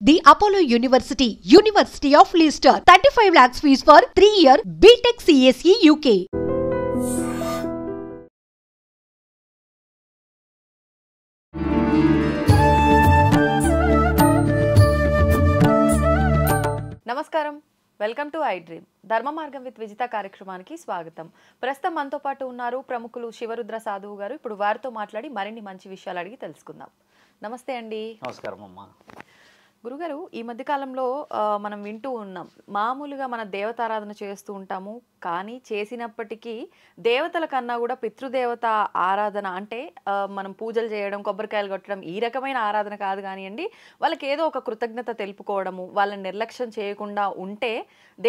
The Apollo University, University of Leicester, 35 lakhs fees for 3-year BTech CSE UK. నమస్కారం, welcome to I dream. ధర్మ మార్గం with Vijitha కార్యక్రమానికి స్వాగతం. ప్రస్తుతం మనతో పాటు ఉన్నారు ప్రముఖులు శివరుద్ర సాధువు గారు. ఇప్పుడు వారితో మాట్లాడి మరిన్ని మంచి విషయాలు అడిగి తెలుసుకుందాం. నమస్తే అండి. నమస్కారం అమ్మా. గురుగారు, ఈ మధ్య కాలంలో మనం వింటూ ఉన్నాం, మామూలుగా మన దేవతారాధన చేస్తూ ఉంటాము, కానీ చేసినప్పటికీ దేవతల కన్నా కూడా పితృదేవత ఆరాధన అంటే మనం పూజలు చేయడం, కొబ్బరికాయలు కొట్టడం, ఈ రకమైన ఆరాధన కాదు కానివ్వండి, వాళ్ళకి ఏదో ఒక కృతజ్ఞత తెలుపుకోవడము, వాళ్ళని నిర్లక్ష్యం చేయకుండా ఉంటే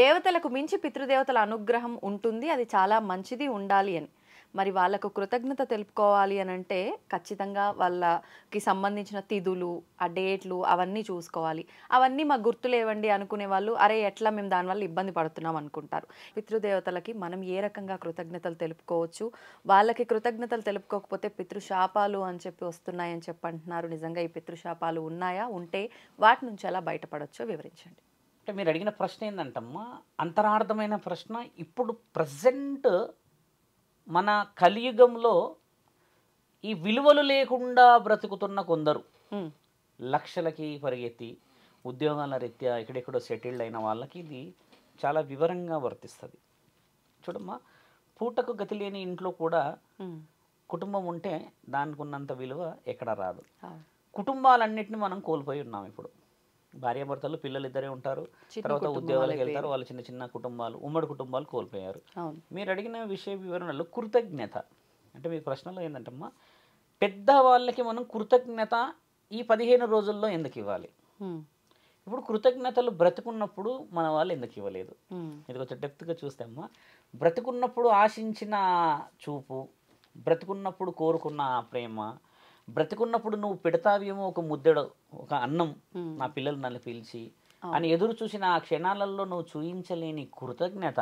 దేవతలకు మించి పితృదేవతల అనుగ్రహం ఉంటుంది, అది చాలా మంచిది ఉండాలి అని. మరి వాళ్ళకు కృతజ్ఞత తెలుపుకోవాలి అని అంటే ఖచ్చితంగా వాళ్ళకి సంబంధించిన తిథులు, ఆ డేట్లు అవన్నీ చూసుకోవాలి. అవన్నీ మాకు గుర్తులేవండి అనుకునే వాళ్ళు, అరే ఎట్లా మేము దానివల్ల ఇబ్బంది పడుతున్నాం అనుకుంటారు. పితృదేవతలకి మనం ఏ రకంగా కృతజ్ఞతలు తెలుపుకోవచ్చు, వాళ్ళకి కృతజ్ఞతలు తెలుపుకోకపోతే పితృశాపాలు అని చెప్పి వస్తున్నాయని చెప్పి అంటున్నారు. నిజంగా ఈ పితృశాపాలు ఉన్నాయా? ఉంటే వాటి నుంచి ఎలా బయటపడవచ్చో వివరించండి. అంటే మీరు అడిగిన ప్రశ్న ఏంటంటమ్మా, అంతరార్థమైన ప్రశ్న. ఇప్పుడు ప్రజెంట్ మన కలియుగంలో ఈ విలువలు లేకుండా బ్రతుకుతున్న కొందరు, లక్షలకి పరిగెత్తి ఉద్యోగాల రీత్యా ఎక్కడెక్కడో సెటిల్డ్ అయిన వాళ్ళకి ఇది చాలా వివరంగా వర్తిస్తుంది. చూడమ్మా, పూటకు గతి లేని ఇంట్లో కూడా కుటుంబం ఉంటే దానికి ఉన్నంత విలువ ఎక్కడ రాదు. కుటుంబాలన్నింటినీ మనం కోల్పోయి ఉన్నాం. ఇప్పుడు భార్యాభర్తలు, పిల్లలు ఇద్దరే ఉంటారు, తర్వాత ఉద్యోగాలకు వెళ్తారు, వాళ్ళు చిన్న చిన్న కుటుంబాలు, ఉమ్మడి కుటుంబాలు కోల్పోయారు. మీరు అడిగిన విషయ వివరణలో కృతజ్ఞత అంటే మీ ప్రశ్నలో ఏంటంటమ్మా, పెద్దవాళ్ళకి మనం కృతజ్ఞత ఈ 15 రోజుల్లో ఎందుకు ఇవ్వాలి? ఇప్పుడు కృతజ్ఞతలు బ్రతుకున్నప్పుడు మన వాళ్ళు ఎందుకు ఇవ్వలేదు? ఇది కొంచెం డెప్త్గా చూస్తే అమ్మా, బ్రతుకున్నప్పుడు ఆశించిన చూపు, బ్రతుకున్నప్పుడు కోరుకున్న ప్రేమ, బ్రతుకున్నప్పుడు నువ్వు పెడతావేమో ఒక ముద్దెడు, ఒక అన్నం నా పిల్లలు నన్ను పిలిచి అని ఎదురు చూసిన ఆ క్షణాలలో నువ్వు చూయించలేని కృతజ్ఞత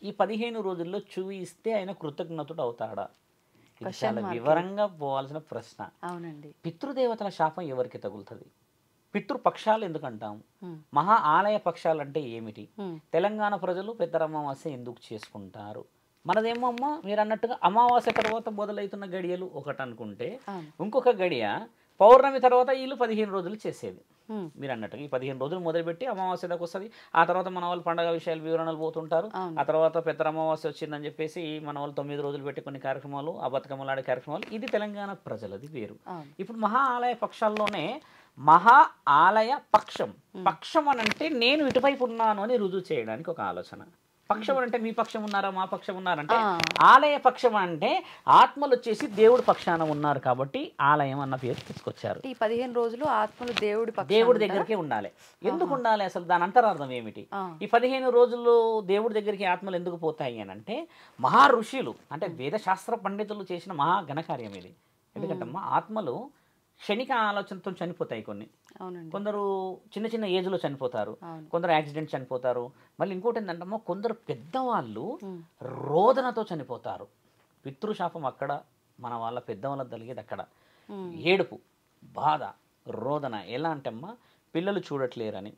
ఈ 15 రోజుల్లో చూయిస్తే ఆయన కృతజ్ఞతుడు అవుతాడా? ఇది చాలా వివరంగా పోవాల్సిన ప్రశ్న. అవునండి. పితృదేవతల శాపం ఎవరికి తగులుతుంది? పితృపక్షాలు ఎందుకంటాం? మహా ఆలయ పక్షాలు అంటే ఏమిటి? తెలంగాణ ప్రజలు పెద్దర అమావాస్య ఎందుకు చేసుకుంటారు? మనదేమో అమ్మ మీరు అన్నట్టుగా అమావాస్య తర్వాత మొదలవుతున్న గడియలు ఒకటి అనుకుంటే, ఇంకొక గడియ పౌర్ణమి తర్వాత వీళ్ళు 15 రోజులు చేసేది. మీరు అన్నట్టుగా ఈ 15 రోజులు మొదలుపెట్టి అమావాస్య దాకా వస్తుంది. ఆ తర్వాత మన వాళ్ళు పండగ విషయాలు వివరణలు పోతుంటారు. ఆ తర్వాత పెద్ద అమావాస్య వచ్చిందని చెప్పేసి మన వాళ్ళు 9 రోజులు పెట్టి కొన్ని కార్యక్రమాలు, ఆ బతుకమ్మలాడే కార్యక్రమాలు, ఇది తెలంగాణ ప్రజలది వేరు. ఇప్పుడు మహా ఆలయ పక్షాల్లోనే మహా ఆలయ పక్షం, పక్షం అని అంటే నేను ఇటువైపు ఉన్నాను అని రుజువు చేయడానికి ఒక ఆలోచన. పక్షం అంటే మీ పక్షం ఉన్నారా, మా పక్షం ఉన్నారంటే, ఆలయ పక్షం అంటే ఆత్మలు వచ్చేసి దేవుడి పక్షాన ఉన్నారు కాబట్టి ఆలయం అన్న పేరు తీసుకొచ్చారు. ఈ 15 రోజులు ఆత్మలు దేవుడి దగ్గరికే ఉండాలి. ఎందుకు ఉండాలి అసలు? దాని అంతరార్థం ఏమిటి? ఈ 15 రోజుల్లో దేవుడి దగ్గరికి ఆత్మలు ఎందుకు పోతాయి అని అంటే, మహా ఋషులు అంటే వేదశాస్త్ర పండితులు చేసిన మహా ఘనకార్యం ఇది. ఎందుకంటే ఆత్మలు క్షణిక ఆలోచనతో చనిపోతాయి. కొన్ని కొందరు చిన్న చిన్న ఏజ్లో చనిపోతారు, కొందరు యాక్సిడెంట్ చనిపోతారు. మళ్ళీ ఇంకోటి ఏంటంటే కొందరు పెద్దవాళ్ళు రోదనతో చనిపోతారు. పితృశాపం అక్కడ, మన వాళ్ళ పెద్దవాళ్ళకి కలిగేది అక్కడ. ఏడుపు, బాధ, రోదన. ఎలా అంటే అమ్మా, పిల్లలు చూడట్లేరని,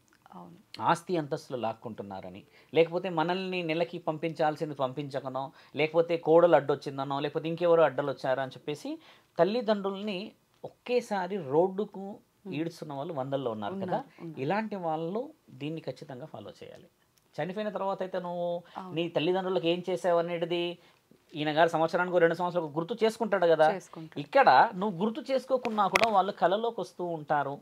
ఆస్తి అంతస్తులు లాక్కుంటున్నారని, లేకపోతే మనల్ని నెలకి పంపించాల్సింది పంపించకనో, లేకపోతే కోడలు అడ్డొచ్చిందనో, లేకపోతే ఇంకెవరో అడ్డలు వచ్చారో అని చెప్పేసి తల్లిదండ్రుల్ని ఒకేసారి రోడ్డుకు ఈడుస్తున్న వాళ్ళు వందల్లో ఉన్నారు కదా. ఇలాంటి వాళ్ళు దీన్ని ఖచ్చితంగా ఫాలో చేయాలి. చనిపోయిన తర్వాత అయితే నువ్వు నీ తల్లిదండ్రులకు ఏం చేసావు అనేది ఈయన గారు సంవత్సరానికి 2 సంవత్సరాలకు గుర్తు చేసుకుంటాడు కదా. ఇక్కడ నువ్వు గుర్తు చేసుకోకున్నా కూడా వాళ్ళు కళలోకి వస్తూ ఉంటారు.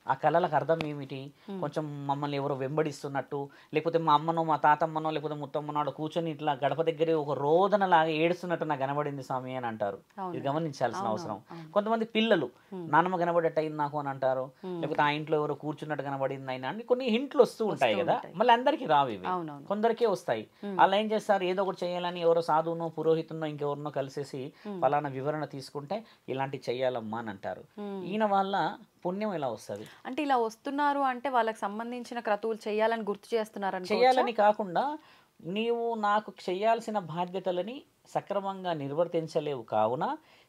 ఆ కళలకు అర్థం ఏమిటి? కొంచెం మమ్మల్ని ఎవరో వెంబడిస్తున్నట్టు, లేకపోతే మా అమ్మనో మా తాతమ్మనో లేకపోతే ముత్తమ్మనో కూర్చొని ఇట్లా గడప దగ్గరే ఒక రోదనలాగా ఏడుస్తున్నట్టు నాకు కనబడింది స్వామి అని అంటారు. ఇది గమనించాల్సిన అవసరం. కొంతమంది పిల్లలు నాన్నమ్మ కనబడేట్టు అయింది నాకు అని అంటారు, లేకపోతే ఆ ఇంట్లో ఎవరో కూర్చున్నట్టు కనబడింది అయినా అని కొన్ని హింట్లు వస్తూ ఉంటాయి కదా. మళ్ళీ అందరికీ రావు ఇవి, కొందరికే వస్తాయి. అలా ఏం చేస్తారు, ఏదో ఒకటి చేయాలని ఎవరో సాధువునో పురోహితున్నో ఇంకెవరినో కలిసేసి ఫలానా వివరణ తీసుకుంటే ఇలాంటి చెయ్యాలమ్మా అని అంటారు. ఈయన వాళ్ళ పుణ్యం ఎలా వస్తుంది అంటే, ఇలా వస్తున్నారు అంటే వాళ్ళకి సంబంధించిన క్రతువులు చేయాలని గుర్తు చేస్తున్నారు. చేయాలని కాకుండా నీవు నాకు చేయాల్సిన బాధ్యతలని సక్రమంగా నిర్వర్తించలేవు కావున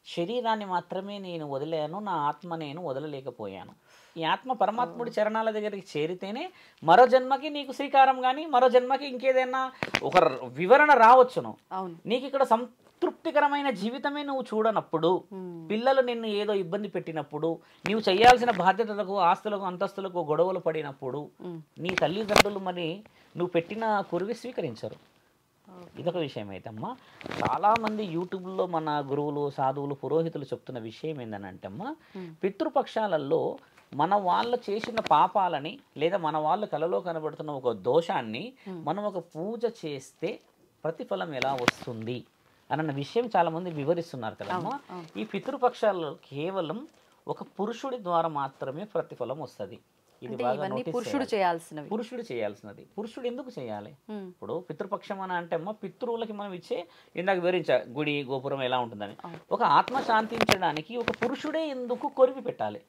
శరీరాన్ని మాత్రమే నేను వదిలాను, నా ఆత్మ నేను వదలలేకపోయాను. ఈ ఆత్మ పరమాత్ముడి చరణాల దగ్గరికి చేరితేనే మరో జన్మకి నీకు శ్రీకారం కానీ మరో జన్మకి ఇంకేదైనా ఒక వివరణ రావచ్చును. నీకు ఇక్కడ సంతృప్తికరమైన జీవితమే నువ్వు చూడనప్పుడు, పిల్లలు నిన్ను ఏదో ఇబ్బంది పెట్టినప్పుడు, నీవు చేయాల్సిన బాధ్యతలకు ఆస్తులకు అంతస్తులకు గొడవలు పడినప్పుడు నీ తల్లిదండ్రులు మరి నువ్వు పెట్టిన కురివి స్వీకరించరు. ఇదొక విషయం అయితే అమ్మా. చాలామంది యూట్యూబ్లో మన గురువులు సాధువులు పురోహితులు చెప్తున్న విషయం ఏంటంటే అమ్మా, పితృపక్షాలలో మన వాళ్ళు చేసిన పాపాలని లేదా మన వాళ్ళు కలలో కనబడుతున్న ఒక దోషాన్ని మనం ఒక పూజ చేస్తే ప్రతిఫలం ఎలా వస్తుంది అన్న విషయం చాలామంది వివరిస్తున్నారు కదమ్మా. ఈ పితృపక్షాలలో కేవలం ఒక పురుషుడి ద్వారా మాత్రమే ప్రతిఫలం వస్తుంది. ఇది పురుషుడు చేయాల్సినది. పురుషుడు ఎందుకు చేయాలి? ఇప్పుడు పితృపక్షం అని అంటే అమ్మ, పితృవులకి మనం ఇచ్చే, ఇందాక వివరించా గుడి గోపురం ఎలా ఉంటుందని, ఒక ఆత్మ శాంతించడానికి ఒక పురుషుడే ఎందుకు కొరివి పెట్టాలి?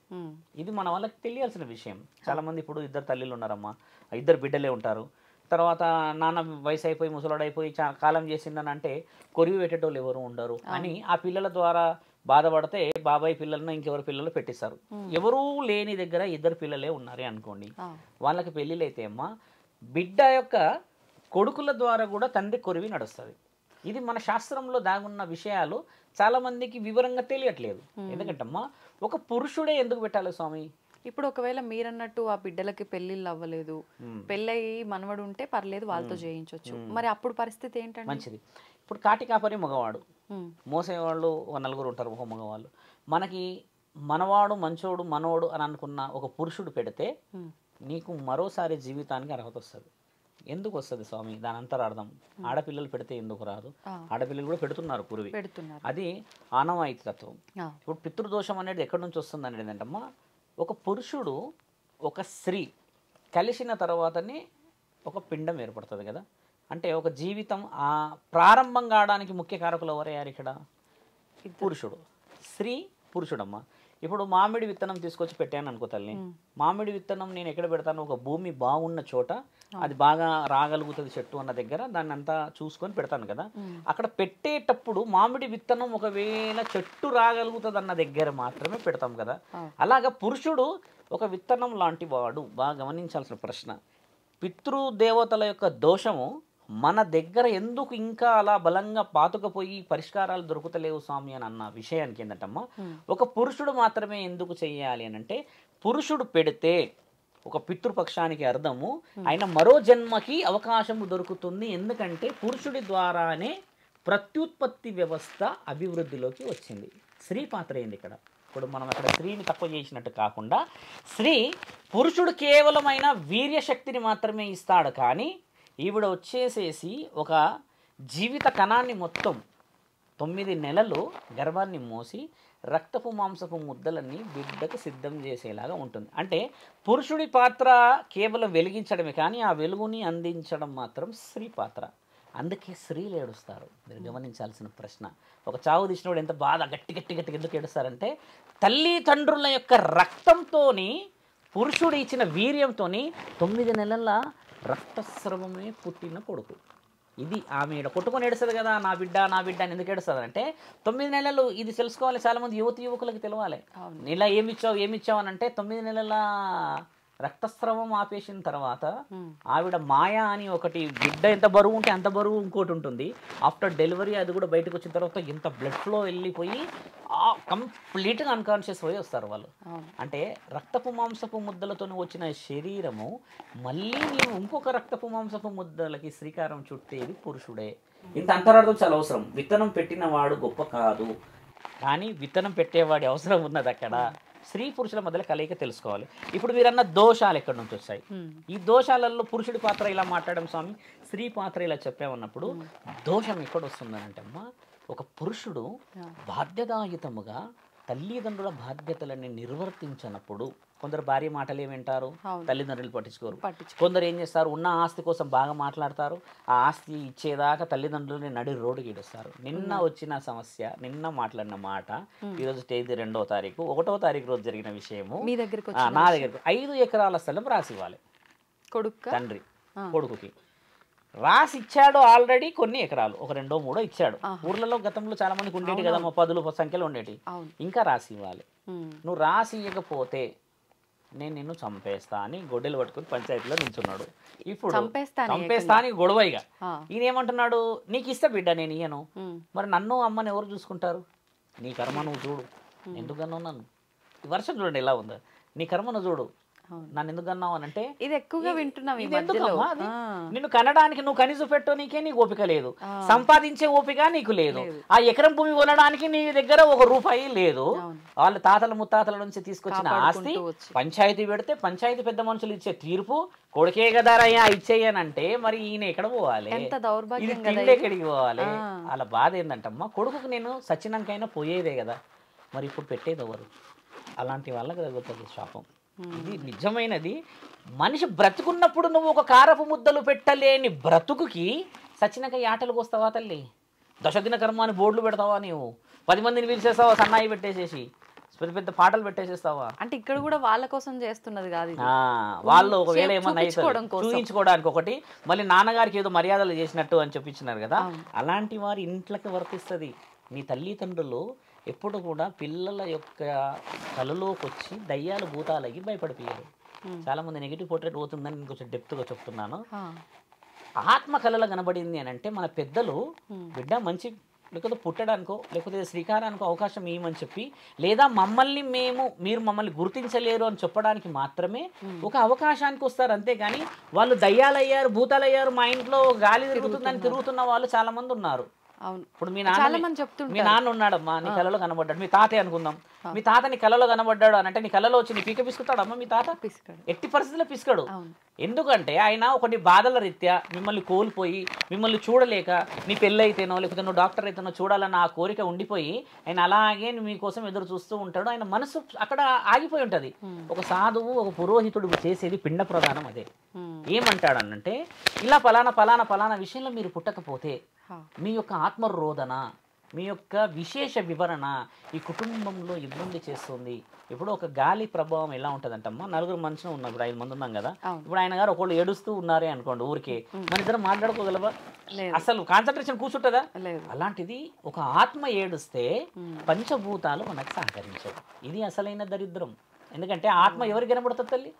ఇది మన వాళ్ళకి తెలియాల్సిన విషయం. చాలా మంది ఇప్పుడు 2 తల్లిలు ఉన్నారమ్మా, 2 బిడ్డలే ఉంటారు. తర్వాత నాన్న వయసు అయిపోయి ముసలాడైపోయి కాలం చేసిందని అంటే కొరివి పెట్టేటోళ్ళు ఎవరు ఉండరు అని ఆ పిల్లల ద్వారా బాధపడితే బాబాయ్ పిల్లలను ఇంకెవరు పిల్లలు పెట్టిస్తారు. ఎవరూ లేని దగ్గర 2 పిల్లలే ఉన్నారే అనుకోండి, వాళ్ళకి పెళ్ళిళ్ళు అయితే అమ్మా బిడ్డ యొక్క కొడుకుల ద్వారా కూడా తండ్రి కొరివి నడుస్తుంది. ఇది మన శాస్త్రంలో దాగున్న విషయాలు చాలా మందికి వివరంగా తెలియట్లేదు. ఎందుకంటే అమ్మా ఒక పురుషుడే ఎందుకు పెట్టాలి స్వామి? ఇప్పుడు ఒకవేళ మీరన్నట్టు ఆ బిడ్డలకి పెళ్ళిళ్ళు అవ్వలేదు, పెళ్ళయి మనవడు ఉంటే పర్లేదు వాళ్ళతో చేయించవచ్చు, మరి అప్పుడు పరిస్థితి ఏంటంటే? మంచిది. ఇప్పుడు కాటి కాపరి మగవాడు, మోసేవాళ్ళు ఒక 4 ఉంటారు ఒక మగవాళ్ళు. మనకి మనవాడు మంచోడు మనోడు అని అనుకున్న ఒక పురుషుడు పెడితే నీకు మరోసారి జీవితానికి అర్హత వస్తుంది. ఎందుకు వస్తుంది స్వామి? దాని అంతరార్థం ఆడపిల్లలు పెడితే ఎందుకు రాదు? ఆడపిల్లలు కూడా పెడుతున్నారు కురివి, అది ఆనవాయితీ తత్వం. ఇప్పుడు పితృదోషం అనేది ఎక్కడి నుంచి వస్తుంది అనేది ఏంటంటమ్మా, ఒక పురుషుడు ఒక స్త్రీ కలిసిన తర్వాతనే ఒక పిండం ఏర్పడుతుంది కదా. అంటే ఒక జీవితం ఆ ప్రారంభం కావడానికి ముఖ్య కారకులు ఎవరయ్యారు ఇక్కడ? పురుషుడు. స్త్రీ పురుషుడమ్మ. ఇప్పుడు మామిడి విత్తనం తీసుకొచ్చి పెట్టాను అనుకో తల్లి, మామిడి విత్తనం నేను ఎక్కడ పెడతాను? ఒక భూమి బాగున్న చోట, అది బాగా రాగలుగుతుంది చెట్టు అన్న దగ్గర దాన్ని అంతా చూసుకొని పెడతాను కదా. అక్కడ పెట్టేటప్పుడు మామిడి విత్తనం ఒకవేళ చెట్టు రాగలుగుతుంది అన్న దగ్గర మాత్రమే పెడతాం కదా. అలాగా పురుషుడు ఒక విత్తనం లాంటి వాడు. బాగా గమనించాల్సిన ప్రశ్న, పితృదేవతల యొక్క దోషము మన దగ్గర ఎందుకు ఇంకా అలా బలంగా పాతుకపోయి పరిష్కారాలు దొరుకుతలేవు స్వామి అని అన్న విషయానికి ఏంటంటమ్మా, ఒక పురుషుడు మాత్రమే ఎందుకు చెయ్యాలి అని అంటే, పురుషుడు పెడితే ఒక పితృపక్షానికి అర్థము ఆయన మరో జన్మకి అవకాశము దొరుకుతుంది. ఎందుకంటే పురుషుడి ద్వారానే ప్రత్యుత్పత్తి వ్యవస్థ అభివృద్ధిలోకి వచ్చింది. స్త్రీ పాత్ర ఏంది ఇక్కడ? ఇప్పుడు మనం అక్కడ స్త్రీని తక్కువ చేసినట్టు కాకుండా, స్త్రీ పురుషుడు కేవలమైన వీర్యశక్తిని మాత్రమే ఇస్తాడు, కానీ ఈవిడ వచ్చేసేసి ఒక జీవిత కణాన్ని మొత్తం 9 నెలలు గర్భాన్ని మోసి రక్తపు మాంసపు ముద్దలన్నీ బిడ్డకు సిద్ధం చేసేలాగా ఉంటుంది. అంటే పురుషుడి పాత్ర కేవలం వెలిగించడమే, కానీ ఆ వెలుగుని అందించడం మాత్రం స్త్రీ పాత్ర. అందుకే స్త్రీలు ఏడుస్తారు. మీరు గమనించాల్సిన ప్రశ్న, ఒక చావు తీసినప్పుడు ఎంత బాధ గట్టి గట్టి గట్టి ఎందుకు ఏడుస్తారంటే, తల్లిదండ్రుల యొక్క రక్తంతో పురుషుడు ఇచ్చిన వీర్యంతో 9 నెలల రక్తస్రవమే పుట్టిన కొడుకు. ఇది ఆమె కొట్టుకొని ఏడుస్తుంది కదా, నా బిడ్డ నా బిడ్డ అని ఎందుకు ఏడుస్తుంది అంటే 9 నెలలు. ఇది తెలుసుకోవాలి చాలామంది యువకులకు తెలవాలి. ఇలా ఏమిచ్చావు అని అంటే 9 నెలల రక్తస్రవం ఆపేసిన తర్వాత ఆవిడ మాయా అని ఒకటి, బిడ్డ ఎంత బరువు ఉంటే అంత బరువు ఇంకోటి ఉంటుంది. ఆఫ్టర్ డెలివరీ అది కూడా బయటకు వచ్చిన తర్వాత ఎంత బ్లడ్ ఫ్లో వెళ్ళిపోయి కంప్లీట్గా అన్కాన్షియస్ పోయి వస్తారు వాళ్ళు. అంటే రక్తపు మాంసపు ముద్దలతో వచ్చిన శరీరము మళ్ళీ నీవు ఇంకొక రక్తపు మాంసపు ముద్దలకి శ్రీకారం చుట్టేది పురుషుడే. ఇంత అంతరార్థం చాలా అవసరం. విత్తనం పెట్టిన వాడు గొప్ప కాదు, కానీ విత్తనం పెట్టేవాడి అవసరం ఉన్నది అక్కడ. స్త్రీ పురుషుల మధ్యలో కలయిక తెలుసుకోవాలి. ఇప్పుడు మీరన్న దోషాలు ఎక్కడి నుంచి వస్తాయి? ఈ దోషాలలో పురుషుడి పాత్ర ఇలా మాట్లాడడం స్వామి, స్త్రీ పాత్ర ఇలా చెప్పామన్నప్పుడు దోషం ఎక్కడ వస్తుందని అంటే అమ్మా, ఒక పురుషుడు బాధ్యతాయుతముగా తల్లిదండ్రుల బాధ్యతలని నిర్వర్తించినప్పుడు, కొందరు భార్య మాటలు ఏమింటారు, తల్లిదండ్రులు పట్టించుకోరు. కొందరు ఏం చేస్తారు, ఉన్న ఆస్తి కోసం బాగా మాట్లాడతారు, ఆ ఆస్తి ఇచ్చేదాకా తల్లిదండ్రులని నడి రోడ్డుకి ఇడుస్తారు. నిన్న వచ్చిన సమస్య, నిన్న మాట్లాడిన మాట, ఈరోజు తేదీ 2వ తారీఖు, 1వ తారీఖు రోజు జరిగిన విషయము నా దగ్గరకు 5 ఎకరాల స్థలం రాసి ఇవ్వాలి తండ్రి కొడుకుకి. రాసి ఇచ్చాడు ఆల్రెడీ కొన్ని ఎకరాలు, ఒక 2 3 ఇచ్చాడు. ఊర్లలో గతంలో చాలా మందికి ఉండేటి కదా, 10 సంఖ్యలో ఉండేటి. ఇంకా రాసి ఇవ్వాలి. నువ్వు రాసి ఇవ్వకపోతే నేను నిన్ను చంపేస్తా అని గొడ్డలు పట్టుకుని పంచాయతీలో నిల్చున్నాడు. ఇప్పుడు చంపేస్తాను చంపేస్తా అని గొడవ ఇక ఈయన ఏమంటున్నాడు, నీకు ఇస్తా బిడ్డ నేను ఇయ్యను, మరి నన్ను అమ్మని ఎవరు చూసుకుంటారు, నీ కర్మ నువ్వు చూడు, ఎందుకన్నావు నన్ను, ఈ వర్షం చూడండి ఎలా ఉందో, నీ కర్మ నువ్వు చూడు, నన్ను ఎందుకు అన్నావు అని అంటే ఇది ఎక్కువగా వింటున్నాం. నిన్ను కనడానికి నువ్వు కనీసం పెట్టోనికే నీకు ఓపిక లేదు, సంపాదించే ఓపిక నీకు లేదు, ఆ ఎకరం భూమి కొనడానికి నీ దగ్గర ₹1 లేదు. వాళ్ళ తాతల ముత్తాతల నుంచి తీసుకొచ్చిన ఆస్తి పంచాయతీ పెడితే పంచాయతీ పెద్ద మనుషులు ఇచ్చే తీర్పు కొడుకే కదారయ్యా ఇచ్చేయనంటే మరి ఈయన ఎక్కడ పోవాలి, ఇది తిండి ఎక్కడికి పోవాలి. వాళ్ళ బాధ ఏంటంటమ్మా, కొడుకుకు నేను సచ్చినాకైనా పోయేదే కదా, మరి ఇప్పుడు పెట్టేది ఎవరు, అలాంటి వాళ్ళకి తగ్గుతుంది శాపం. ఇది నిజమైనది. మనిషి బ్రతుకున్నప్పుడు నువ్వు ఒక కారపు ముద్దలు పెట్టలేని బ్రతుకుకి సచ్చినాక ఆటలకు వస్తావా తల్లి, దశదిన కర్మ అని బోర్డులు పెడతావా, నీవు 10 మందిని పిలిచేస్తావా, సన్నాయి పెట్టేసేసి పెద్ద పెద్ద పాటలు పెట్టేసేస్తావా. అంటే ఇక్కడ కూడా వాళ్ళ కోసం చేస్తున్నది కాదు, వాళ్ళు ఒకవేళ ఏమన్నా చూపించుకోవడానికి ఒకటి, మళ్ళీ నాన్నగారికి ఏదో మర్యాదలు చేసినట్టు అని చెప్పించినారు కదా, అలాంటి వారి ఇంట్లోకి వర్తిస్తుంది. నీ తల్లిదండ్రులు ఎప్పుడు కూడా పిల్లల యొక్క కళలోకి వచ్చి దయ్యాలు భూతాలకి భయపడిపోయారు. చాలా మంది నెగిటివ్ పోర్ట్రేట్ పోతుందని నేను కొంచెం డెప్త్గా చెప్తున్నాను. ఆత్మ కళలో కనబడింది అని అంటే మన పెద్దలు బిడ్డ మంచి లేకపోతే పుట్టడానికో లేకపోతే శ్రీకారానికో అవకాశం ఇవ్వమని చెప్పి, లేదా మమ్మల్ని మీరు మమ్మల్ని గుర్తించలేరు అని చెప్పడానికి మాత్రమే ఒక అవకాశానికి వస్తారు. అంతేగాని వాళ్ళు దయ్యాలయ్యారు భూతాలయ్యారు మా ఇంట్లో గాలి తిరుగుతుందని తిరుగుతున్న వాళ్ళు చాలా మంది ఉన్నారు. ఇప్పుడు మీ నాన్న ఉన్నాడమ్మా, నీ కళలో కనబడ్డాడు, మీ తాతే అనుకుందాం, మీ తాత నీ కళలో కనబడ్డాడు అని అంటే నీ కళలో వచ్చి నీ పీక పిసుకుతాడమ్మా మీ తాత, ఎట్టి పరిస్థితుల్లో పిసుకడు. ఎందుకంటే ఆయన ఒకటి బాధల రీత్యా మిమ్మల్ని కోల్పోయి మిమ్మల్ని చూడలేక, నీ పెళ్ళి అయితేనో లేకపోతే నువ్వు డాక్టర్ అయితేనో చూడాలన్న ఆ కోరిక ఉండిపోయి ఆయన అలాగే మీకోసం ఎదురు చూస్తూ ఉంటాడు. ఆయన మనసు అక్కడ ఆగిపోయి ఉంటుంది. ఒక సాధువు ఒక పురోహితుడు చేసేది పిండ ప్రదానం అదే. ఏమంటాడనంటే ఇలా ఫలానా ఫలానా ఫలానా విషయంలో మీరు పుట్టకపోతే మీ యొక్క ఆత్మరోధన, మీ యొక్క విశేష వివరణ ఈ కుటుంబంలో ఇబ్బంది చేస్తుంది. ఇప్పుడు ఒక గాలి ప్రభావం ఎలా ఉంటుందంటమ్మా, 4 మనుషులు ఉన్నారు, ఇప్పుడు 5 మంది ఉన్నాం కదా, ఇప్పుడు ఆయన గారు ఒకళ్ళు ఏడుస్తూ ఉన్నారే అనుకోండి, ఊరికే మన ఇద్దరు మాట్లాడుకోగలవా, అసలు కాన్సన్ట్రేషన్ కూర్చుంటుందా? అలాంటిది ఒక ఆత్మ ఏడుస్తే పంచభూతాలు మనకు సహకరించవు. ఇది అసలైన దరిద్రం. ఎందుకంటే ఆత్మ ఎవరికి కనబడుతుంది తల్లి,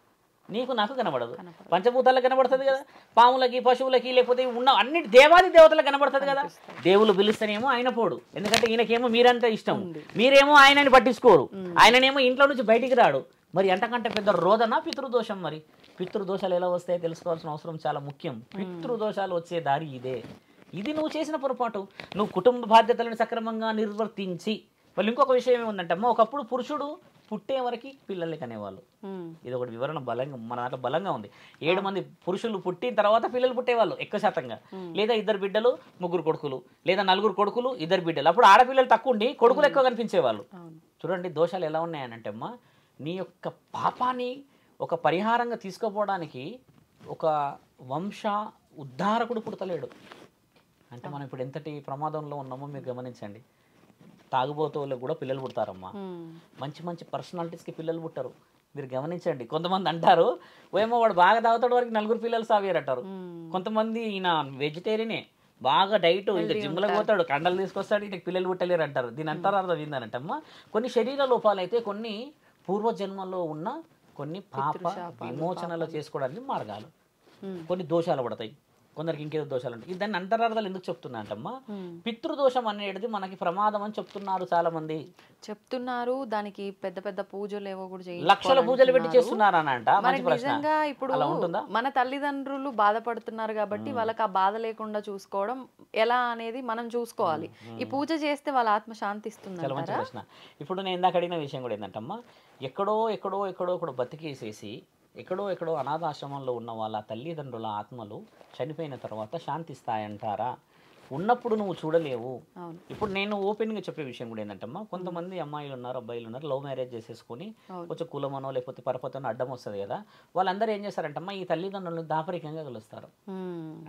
నీకు నాకు కనబడదు, పంచభూతాలకు కనబడుతుంది కదా, పాములకి పశువులకి లేకపోతే ఉన్న అన్ని దేవాది దేవతలకు కనబడుతుంది కదా. దేవుళ్ళు పిలుస్తేనేమో ఆయన పోడు, ఎందుకంటే ఈయనకేమో మీరంతా ఇష్టం, మీరేమో ఆయనని పట్టించుకోరు, ఆయననేమో ఇంట్లో నుంచి బయటికి రాడు. మరి ఎంతకంటే పెద్ద రోదన పితృదోషం. మరి పితృదోషాలు ఎలా వస్తాయో తెలుసుకోవాల్సిన అవసరం చాలా ముఖ్యం. పితృదోషాలు వచ్చే దారి ఇదే. ఇది నువ్వు చేసిన పొరపాటు. నువ్వు కుటుంబ బాధ్యతలను సక్రమంగా నిర్వర్తించి, వాళ్ళు ఇంకొక విషయం ఏముందంటే ఒకప్పుడు పురుషుడు పుట్టే వరకు పిల్లల్ని కనేవాళ్ళు. ఇది ఒకటి వివరణ బలంగా మన దాంట్లో బలంగా ఉంది. 7 మంది పురుషులు పుట్టిన తర్వాత పిల్లలు పుట్టేవాళ్ళు ఎక్కువ శాతంగా, లేదా 2 బిడ్డలు 3 కొడుకులు, లేదా 4 కొడుకులు 2 బిడ్డలు. అప్పుడు ఆడపిల్లలు తక్కువ ఉండి కొడుకులు ఎక్కువ కనిపించేవాళ్ళు. చూడండి దోషాలు ఎలా ఉన్నాయనంటే అమ్మా, నీ యొక్క పాపాన్ని ఒక పరిహారంగా తీసుకోపోవడానికి ఒక వంశ ఉద్ధారకుడు పుడతలేడు. అంటే మనం ఇప్పుడు ఎంతటి ప్రమాదంలో ఉన్నామో మీరు గమనించండి. తాగుబోతులకు కూడా పిల్లలు పుడతారమ్మా, మంచి మంచి పర్సనాలిటీస్కి పిల్లలు పుట్టారు. మీరు గమనించండి. కొంతమంది అంటారు ఏమో వాడు బాగా తాగుతాడు వరకు 4 పిల్లలు సావేరంటారు. కొంతమంది ఈయన వెజిటేరియనే, బాగా డైట్, ఇంకా జిమ్లకు పోతాడు, కండలు తీసుకొస్తాడు, ఇక పిల్లలు పుట్టలేరు అంటారు. దీని అంటారు అర్థం ఏంటంటమ్మా, కొన్ని శరీర లోపాలు అయితే కొన్ని పూర్వజన్మలో ఉన్న కొన్ని పాప విమోచనలు చేసుకోవడానికి మార్గాలు, కొన్ని దోషాలు పడతాయి, కొందరికి ఇంకేదో దోషాలు ఉంటాయి. దాన్ని అంతరార్థాలు ఎందుకు చెప్తున్నా అంటమ్మా, పితృదోషం అనేది మనకి ప్రమాదం అని చెప్తున్నారు, చాలా మంది చెప్తున్నారు. దానికి పెద్ద పెద్ద పూజలు ఏవో కూడా లక్షల పూజలు పెట్టి చేస్తున్నారు అని అంట. నిజంగా ఇప్పుడు మన తల్లిదండ్రులు బాధపడుతున్నారు కాబట్టి వాళ్ళకి ఆ బాధ లేకుండా చూసుకోవడం ఎలా అనేది మనం చూసుకోవాలి. ఈ పూజ చేస్తే వాళ్ళ ఆత్మ శాంతిస్తుంది. చాలా మంచి ప్రశ్న. ఇప్పుడు నేను ఇందాక అడిగిన విషయం కూడా ఏంటంటమ్మా, ఎక్కడో ఎక్కడో ఎక్కడో ఎక్కడో బతికేసేసి ఎక్కడో ఎక్కడో అనాథాశ్రమంలో ఉన్న వాళ్ళ తల్లిదండ్రుల ఆత్మలు చనిపోయిన తర్వాత శాంతిస్తాయంటారా? ఉన్నప్పుడు నువ్వు చూడలేవు. ఇప్పుడు నేను ఓపెన్గా చెప్పే విషయం కూడా ఏంటంటమ్మా, కొంతమంది అమ్మాయిలు ఉన్నారు, అబ్బాయిలు ఉన్నారు, లవ్ మ్యారేజ్ చేసేసుకొని కొంచెం కులమనో లేకపోతే పరపతనో అడ్డం వస్తుంది కదా, వాళ్ళందరూ ఏం చేస్తారంటమ్మా, ఈ తల్లిదండ్రులను దాపరికంగా కలుస్తారు.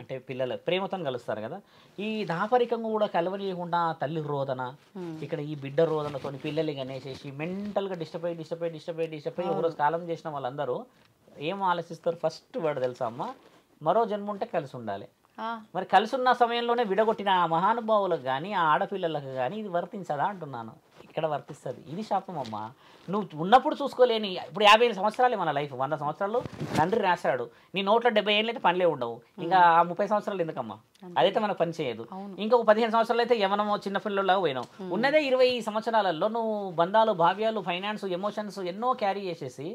అంటే పిల్లలు ప్రేమతో కలుస్తారు కదా, ఈ దాపరికంగా కూడా కలవనీయకుండా తల్లి రోదన, ఇక్కడ ఈ బిడ్డ రోదనతో పిల్లలు అనేసేసి మెంటల్గా డిస్టర్బ్ అయ్యి ఒకరోజు కాలం చేసిన వాళ్ళందరూ ఏం ఆలోచిస్తారు, ఫస్ట్ వాడు తెలుసా అమ్మ, మరో జన్మ ఉంటే కలిసి ఉండాలి. మరి కలిసి ఉన్న సమయంలోనే విడగొట్టిన ఆ మహానుభావులకు కానీ ఆ ఆడపిల్లలకు కానీ ఇది వర్తించదా అంటున్నాను. ఇక్కడ వర్తిస్తుంది. ఇది శాపం అమ్మా. నువ్వు ఉన్నప్పుడు చూసుకోలేని, ఇప్పుడు 50 సంవత్సరాలే మన లైఫ్, 100 సంవత్సరాలు తండ్రి రాశాడు, నీ నోట్లో 70 ఏళ్ళు అయితే పనిలే ఉండవు, ఇంకా 30 సంవత్సరాలు ఎందుకమ్మా, అదైతే మనకు పని చేయదు. ఇంకొక 15 సంవత్సరాలు అయితే యవనమో చిన్నపిల్లలాగా పోయినావు. ఉన్నదే 20 సంవత్సరాలలో నువ్వు బంధాలు, భావ్యాలు, ఫైనాన్స్, ఎమోషన్స్ ఎన్నో క్యారీ చేసేసి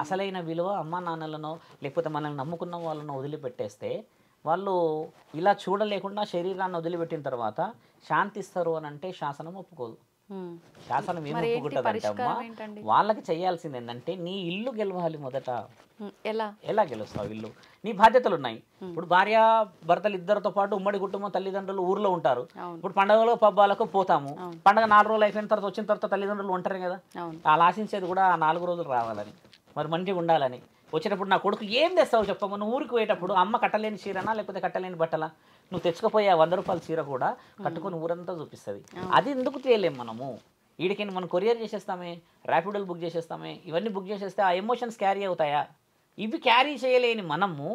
అసలైన విలువ అమ్మా నాన్నలను లేకపోతే మనల్ని నమ్ముకున్న వాళ్ళను వదిలిపెట్టేస్తే వాళ్ళు ఇలా చూడలేకుండా శరీరాన్ని వదిలిపెట్టిన తర్వాత శాంతిస్తారు అని అంటే శాసనం ఒప్పుకోదు. శాసనం ఏం ఒప్పుకుంటుంది అంటే అమ్మా, వాళ్ళకి చేయాల్సింది ఏంటంటే నీ ఇల్లు గెలవాలి మొదట. ఎలా గెలుస్తావు ఇల్లు? నీ బాధ్యతలు ఉన్నాయి. ఇప్పుడు భార్య భర్తలు ఇద్దరితో పాటు ఉమ్మడి కుటుంబం, తల్లిదండ్రులు ఊర్లో ఉంటారు. ఇప్పుడు పండుగలు పబ్బాలకు పోతాము, పండుగ 4 రోజులు అయిపోయిన తర్వాత వచ్చిన తర్వాత తల్లిదండ్రులు ఉంటారు కదా, వాళ్ళు ఆశించేది కూడా ఆ 4 రోజులు రావాలని, మరి మంచిగా ఉండాలని. వచ్చేటప్పుడు నా కొడుకు ఏం తెస్తావు చెప్పమ్మ, నువ్వు ఊరికి పోయేటప్పుడు అమ్మ కట్టలేని చీరనా లేకపోతే కట్టలేని బట్టలా, నువ్వు తెచ్చుకుపోయే 100 రూపాయల చీర కూడా కట్టుకొని ఊరంతా చూపిస్తుంది. అది ఎందుకు చేయలేము మనము? వీడికి మనం కొరియర్ చేసేస్తామే, ర్యాపిడోలు బుక్ చేసేస్తామే, ఇవన్నీ బుక్ చేసేస్తే ఆ ఎమోషన్స్ క్యారీ అవుతాయా? ఇవి క్యారీ చేయలేని మనము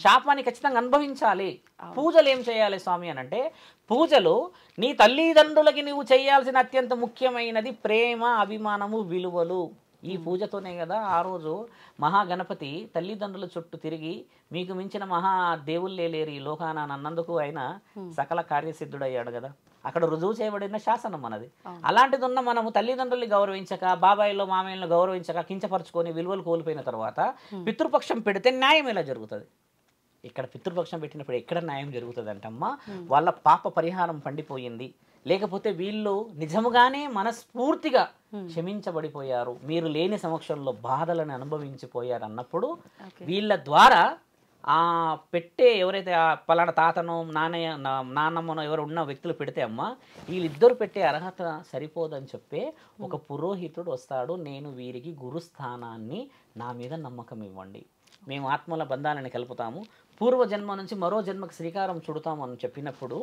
శాపాన్ని ఖచ్చితంగా అనుభవించాలి. పూజలు ఏం చేయాలి స్వామి అని అంటే, పూజలు నీ తల్లిదండ్రులకి నువ్వు చేయాల్సిన అత్యంత ముఖ్యమైనది ప్రేమ, అభిమానము, విలువలు. ఈ పూజతోనే కదా ఆ రోజు మహాగణపతి తల్లిదండ్రుల చుట్టూ తిరిగి మీకు మించిన మహా దేవుళ్ళే లేరు ఈ లోకాన అన్నందుకు ఆయన సకల కార్యసిద్ధుడయ్యాడు కదా. అక్కడ రుజువు చేయబడిన శాసనం మనది. అలాంటిది ఉన్న మనము తల్లిదండ్రుల్ని గౌరవించక, బాబాయిలో మామయ్యలను గౌరవించక, కించపరుచుకొని విలువలు కోల్పోయిన తర్వాత పితృపక్షం పెడితే న్యాయం ఎలా జరుగుతుంది? ఇక్కడ పితృపక్షం పెట్టినప్పుడు ఎక్కడ న్యాయం జరుగుతుంది అంటమ్మా, వాళ్ళ పాప పరిహారం పండిపోయింది, లేకపోతే వీళ్ళు నిజముగానే మనస్ఫూర్తిగా క్షమించబడిపోయారు, మీరు లేని సమక్షంలో బాధలను అనుభవించిపోయారు అన్నప్పుడు వీళ్ళ ద్వారా ఆ పెట్టే ఎవరైతే ఆ పలానా తాతనో నాన్నమ్మనో ఎవరు ఉన్న వ్యక్తులు పెడితే అమ్మ వీళ్ళిద్దరు పెట్టే అర్హత సరిపోదని చెప్పే ఒక పురోహితుడు వస్తాడు, నేను వీరికి గురుస్థానాన్ని నా మీద నమ్మకం ఇవ్వండి, మేము ఆత్మల బంధాలను కలుపుతాము, పూర్వజన్మ నుంచి మరో జన్మకు శ్రీకారం చుడతాము అని చెప్పినప్పుడు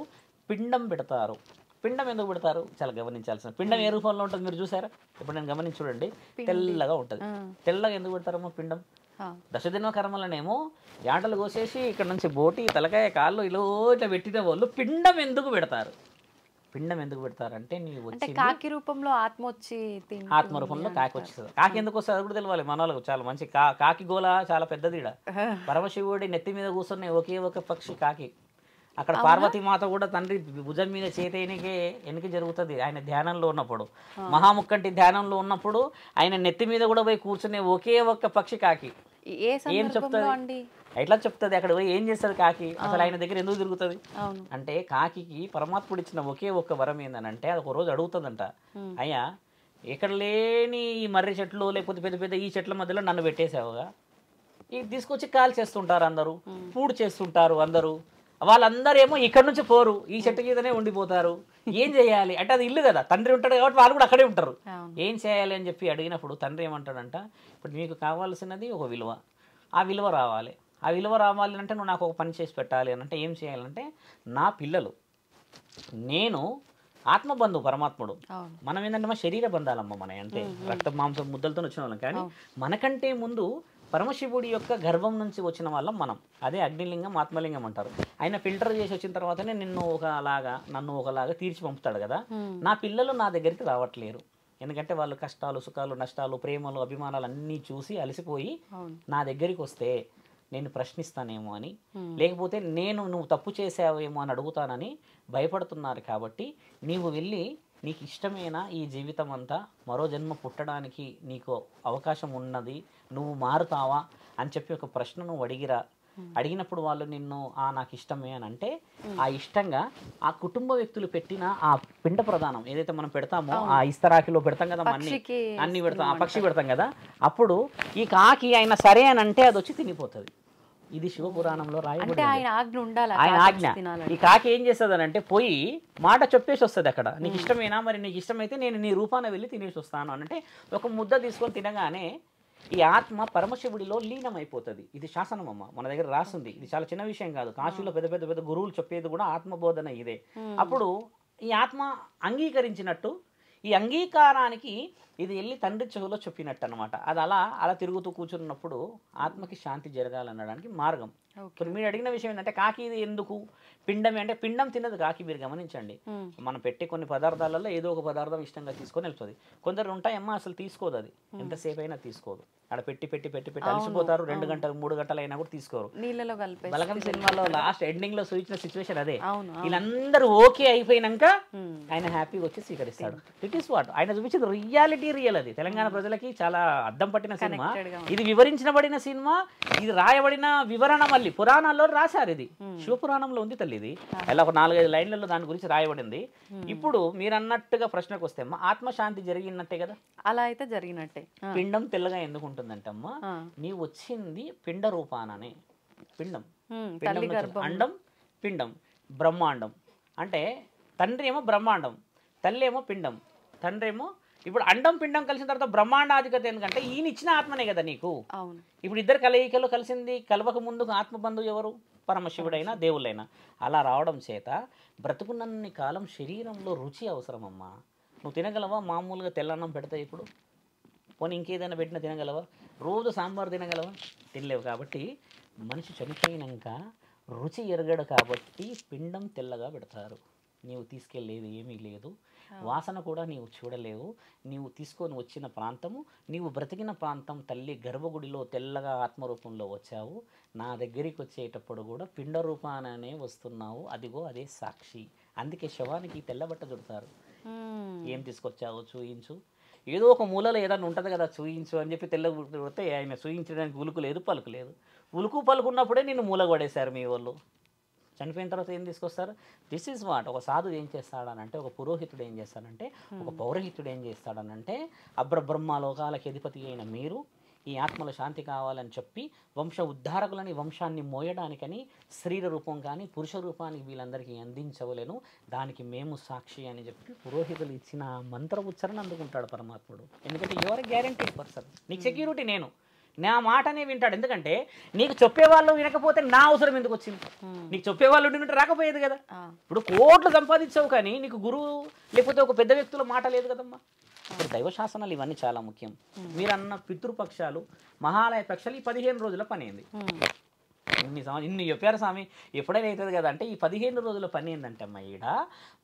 పిండం పెడతారు. పిండం ఎందుకు పెడతారు చాలా గమనించాల్సిన. పిండం ఏ రూపంలో ఉంటుంది మీరు చూసారా? ఇప్పుడు నేను గమనించి చూడండి, తెల్లగా ఉంటుంది. తెల్లగా ఎందుకు పెడతారమ్మా పిండం? దశదిన కర్మలనేమో యాటలు కోసేసి ఇక్కడ నుంచి బోటి, తలకాయ, కాళ్ళు ఇలా ఇట్లా పెట్టిన వాళ్ళు పిండం ఎందుకు పెడతారు? పిండం ఎందుకు పెడతారంటే నీవు వచ్చి కాకి రూపంలో ఆత్మ వచ్చి, ఆత్మ రూపంలో కాకి వచ్చేస్తుంది. కాకి ఎందుకు వస్తుంది అది కూడా తెలియాలి మన వాళ్ళకు. చాలా మంచి కాకి గోల చాలా పెద్దది. పరమశివుడి నెత్తి మీద కూర్చున్న ఒకే ఒక పక్షి కాకి. అక్కడ పార్వతీమాత కూడా తండ్రి భుజం మీద చేతేనికే ఎన్నిక జరుగుతుంది ఆయన ధ్యానంలో ఉన్నప్పుడు. మహాముక్కంటి ధ్యానంలో ఉన్నప్పుడు ఆయన నెత్తి మీద కూడా పోయి కూర్చునే ఒకే ఒక్క పక్షి కాకి. ఏం చెప్తుంది? ఎట్లా చెప్తుంది? అక్కడ పోయి ఏం చేస్తుంది కాకి? అసలు ఆయన దగ్గర ఎందుకు తిరుగుతుంది అంటే, కాకి పరమాత్ముడు ఇచ్చిన ఒకే ఒక్క వరం ఏందనంటే, అది ఒక రోజు అడుగుతుందంట, అయ్యా ఎక్కడ లేని ఈ మర్రి చెట్లు లేకపోతే పెద్ద పెద్ద ఈ చెట్ల మధ్యలో నన్ను పెట్టేసావుగా, ఇది తీసుకొచ్చి కాల్ చేస్తుంటారు అందరూ, పూడు చేస్తుంటారు అందరూ, వాళ్ళందరూ ఏమో ఇక్కడ నుంచి పోరు, ఈ చెట్టు కిందనే ఉండిపోతారు, ఏం చేయాలి అంటే, అది ఇల్లు కదా, తండ్రి ఉంటాడు కాబట్టి వాళ్ళు కూడా అక్కడే ఉంటారు, ఏం చేయాలి అని చెప్పి అడిగినప్పుడు తండ్రి ఏమంటాడంట, ఇప్పుడు మీకు కావాల్సినది ఒక విలువ, ఆ విలువ రావాలి, ఆ విలువ రావాలి అంటే నువ్వు నాకు ఒక పని చేసి పెట్టాలి అని అంటే ఏం చేయాలంటే, నా పిల్లలు నేను ఆత్మబంధువు పరమాత్ముడు, మనం ఏంటంటే మా శరీర బంధాలమ్మ మన అంటే రక్త మాంసం ముద్దలతో వచ్చిన వాళ్ళం, కానీ మనకంటే ముందు పరమశివుడి యొక్క గర్భం నుంచి వచ్చిన వాళ్ళం మనం. అదే అగ్నిలింగం, ఆత్మలింగం అంటారు. ఆయన ఫిల్టర్ చేసి వచ్చిన తర్వాతనే నన్ను ఒకలాగా తీర్చి పంపుతాడు కదా. నా పిల్లలు నా దగ్గరికి రావట్లేరు, ఎందుకంటే వాళ్ళు కష్టాలు, సుఖాలు, నష్టాలు, ప్రేమలు, అభిమానాలు అన్నీ చూసి అలసిపోయి నా దగ్గరికి వస్తే నేను ప్రశ్నిస్తానేమో అని, లేకపోతే నువ్వు తప్పు చేసావేమో అని అడుగుతానని భయపడుతున్నారు. కాబట్టి నీవు వెళ్ళి నీకు ఇష్టమైన ఈ జీవితం అంతా మరో జన్మ పుట్టడానికి నీకు అవకాశం ఉన్నది, నువ్వు మారుతావా అని చెప్పి ఒక ప్రశ్న నువ్వు అడిగినప్పుడు వాళ్ళు నిన్ను నాకు ఇష్టమే అని అంటే, ఆ ఇష్టంగా ఆ కుటుంబ వ్యక్తులు పెట్టిన ఆ పిండ ప్రదానం ఏదైతే మనం పెడతామో, ఆ ఇస్తరాకిలో పెడతాం కదా, అన్ని పెడతాం, ఆ పక్షి పెడతాం కదా, అప్పుడు ఈ కాకి ఆయన సరే అని అంటే అది వచ్చి తినిపోతుంది. ఇది శివపురాణంలో రాయబడి ఆయన ఆజ్ఞ. ఈ కాకి ఏం చేస్తుంది అని అంటే, పోయి మాట చెప్పేసి వస్తుంది అక్కడ, నీకు ఇష్టమేనా, మరి నీకు ఇష్టమైతే నేను నీ రూపాన వెళ్ళి తినేసి వస్తాను అని అంటే, ఒక ముద్ద తీసుకొని తినగానే ఈ ఆత్మ పరమశివుడిలో లీనమైపోతుంది. ఇది శాసనం అమ్మ, మన దగ్గర రాస్తుంది. ఇది చాలా చిన్న విషయం కాదు. కాశీలో పెద్ద పెద్ద పెద్ద గురువులు చెప్పేది కూడా ఆత్మబోధన ఇదే. అప్పుడు ఈ ఆత్మ అంగీకరించినట్టు, ఈ అంగీకారానికి ఇది వెళ్ళి తండ్రి చెవులో చెప్పినట్టు అనమాట. అది అలా తిరుగుతూ కూర్చున్నప్పుడు ఆత్మకి శాంతి జరగాలనడానికి మార్గం. ఇప్పుడు మీరు అడిగిన విషయం ఏంటంటే కాకి ఇది ఎందుకు పిండమే అంటే పిండం తిన్నది కాకి. మీరు గమనించండి, మనం పెట్టే కొన్ని పదార్థాలలో ఏదో ఒక పదార్థం ఇష్టంగా తీసుకొని వెళ్తుంది. కొందరు ఉంటాయమ్మా అసలు తీసుకోదు, అది ఎంతసేపు అయినా తీసుకోదు. అక్కడ పెట్టి పెట్టి పెట్టి పెట్టి అలసిపోతారు, 2 గంటలు 3 గంటలు అయినా కూడా తీసుకోరు. నీళ్ళలో కలిపి బలగం సినిమాలో లాస్ట్ ఎండింగ్ లో చూపించిన సిచ్యువేషన్ అదే. వీళ్ళందరూ ఓకే అయిపోయినాక ఆయన హ్యాపీగా వచ్చి స్వీకరిస్తాడు. ఇట్ ఈస్ వాట్ ఆయన చూపించింది రియాలిటీ, రియల్. అది తెలంగాణ ప్రజలకి చాలా అద్దం పట్టిన సినిమా. ఇది వివరించబడిన సినిమా, ఇది రాయబడిన వివరణ. మళ్ళీ పురాణాల్లో రాశారు, ఇది శివపురాణంలో ఉంది తల్లి. ఇది ఇలా ఒక 4-5 లైన్లలో దాని గురించి రాయబడింది. ఇప్పుడు మీరు అన్నట్టుగా ప్రశ్నకు వస్తే అమ్మా ఆత్మశాంతి జరిగినట్టే కదా. అలా అయితే జరిగినట్టే. పిండం తెల్లగా ఎందుకు ఉంటుందంటే అమ్మా, నీవు వచ్చింది పిండ రూపాననే. పిండం అండం పిండం బ్రహ్మాండం అంటే తండ్రి ఏమో బ్రహ్మాండం, తల్లి ఏమో పిండం. తండ్రి ఏమో ఇప్పుడు అండం పిండం కలిసిన తర్వాత బ్రహ్మాండాధికత ఎందుకంటే ఈయన ఇచ్చిన ఆత్మనే కదా నీకు. ఇప్పుడు ఇద్దరు కలయికలో కలిసింది. కలవక ముందుకు ఆత్మబంధువు ఎవరు? పరమశివుడైనా దేవుళ్ళైనా. అలా రావడం చేత బ్రతుకున్నన్ని కాలం శరీరంలో రుచి అవసరమమ్మా. నువ్వు తినగలవా? మామూలుగా తెల్లన్నం పెడతాయి ఇప్పుడు, పోనీ ఇంకేదైనా పెట్టినా తినగలవా? రోజు సాంబార్ తినగలవా? తినలేవు. కాబట్టి మనిషి చనిపోయినాక రుచి ఎరగడు కాబట్టి పిండం తెల్లగా పెడతారు. నీవు తీసుకెళ్ళేది ఏమీ లేదు, వాసన కూడా నీవు చూడలేవు. నీవు తీసుకొని వచ్చిన ప్రాంతము, నీవు బ్రతికిన ప్రాంతం తల్లి గర్భగుడిలో తెల్లగా ఆత్మరూపంలో వచ్చావు. నా దగ్గరికి వచ్చేటప్పుడు కూడా పిండ రూపాననే వస్తున్నావు. అదిగో అదే సాక్షి. అందుకే శవానికి తెల్లబట్ట చుడతారు. ఏం తీసుకొచ్చావో చూయించు. ఏదో ఒక మూలలో ఏదైనా ఉంటుంది కదా, చూయించు అని చెప్పి తెల్ల కొడితే ఆయన చూయించడానికి ఉలుకు లేదు, పలుకు లేదు. ఉలుకు పలుకున్నప్పుడే నిన్ను మూల పడేశారు మీ వాళ్ళు. చనిపోయిన తర్వాత ఏం తీసుకొస్తారు? This is what. ఒక సాధువు ఏం చేస్తాడనంటే, ఒక పురోహితుడు ఏం చేస్తాడంటే, ఒక పౌరోహితుడు ఏం చేస్తాడనంటే, అబ్రబ్రహ్మలోకాలకి అధిపతి అయిన మీరు ఈ ఆత్మల శాంతి కావాలని చెప్పి వంశ ఉద్ధారకులని, వంశాన్ని మోయడానికని శరీర రూపం కానీ పురుష రూపానికి వీళ్ళందరికీ అందించవలేను, దానికి మేము సాక్షి అని చెప్పి పురోహితులు ఇచ్చిన మంత్ర ఉచ్చారణ అందుకుంటాడు పరమాత్ముడు. ఎందుకంటే యువర్ గ్యారంటీడ్ పర్సన్, నీకు సెక్యూరిటీ నేను, నా మాటనే వింటాడు. ఎందుకంటే నీకు చెప్పేవాళ్ళు వినకపోతే నా అవసరం ఎందుకు వచ్చింది? నీకు చెప్పేవాళ్ళు ఉండి రాకపోయేది కదా. ఇప్పుడు కోట్లు సంపాదించావు కానీ నీకు గురువు లేకపోతే ఒక పెద్ద వ్యక్తుల మాట లేదు కదమ్మా. ఇప్పుడు దైవశాసనాలు ఇవన్నీ చాలా ముఖ్యం. మీరు అన్న పితృపక్షాలు, మహాలయ పక్షాలు ఈ 15 రోజుల పని అయింది. ఇన్ని చెప్పారు స్వామి, ఎప్పుడైనా అవుతుంది కదా అంటే, ఈ 15 రోజుల పని ఏంటంటే అమ్మ, ఈడ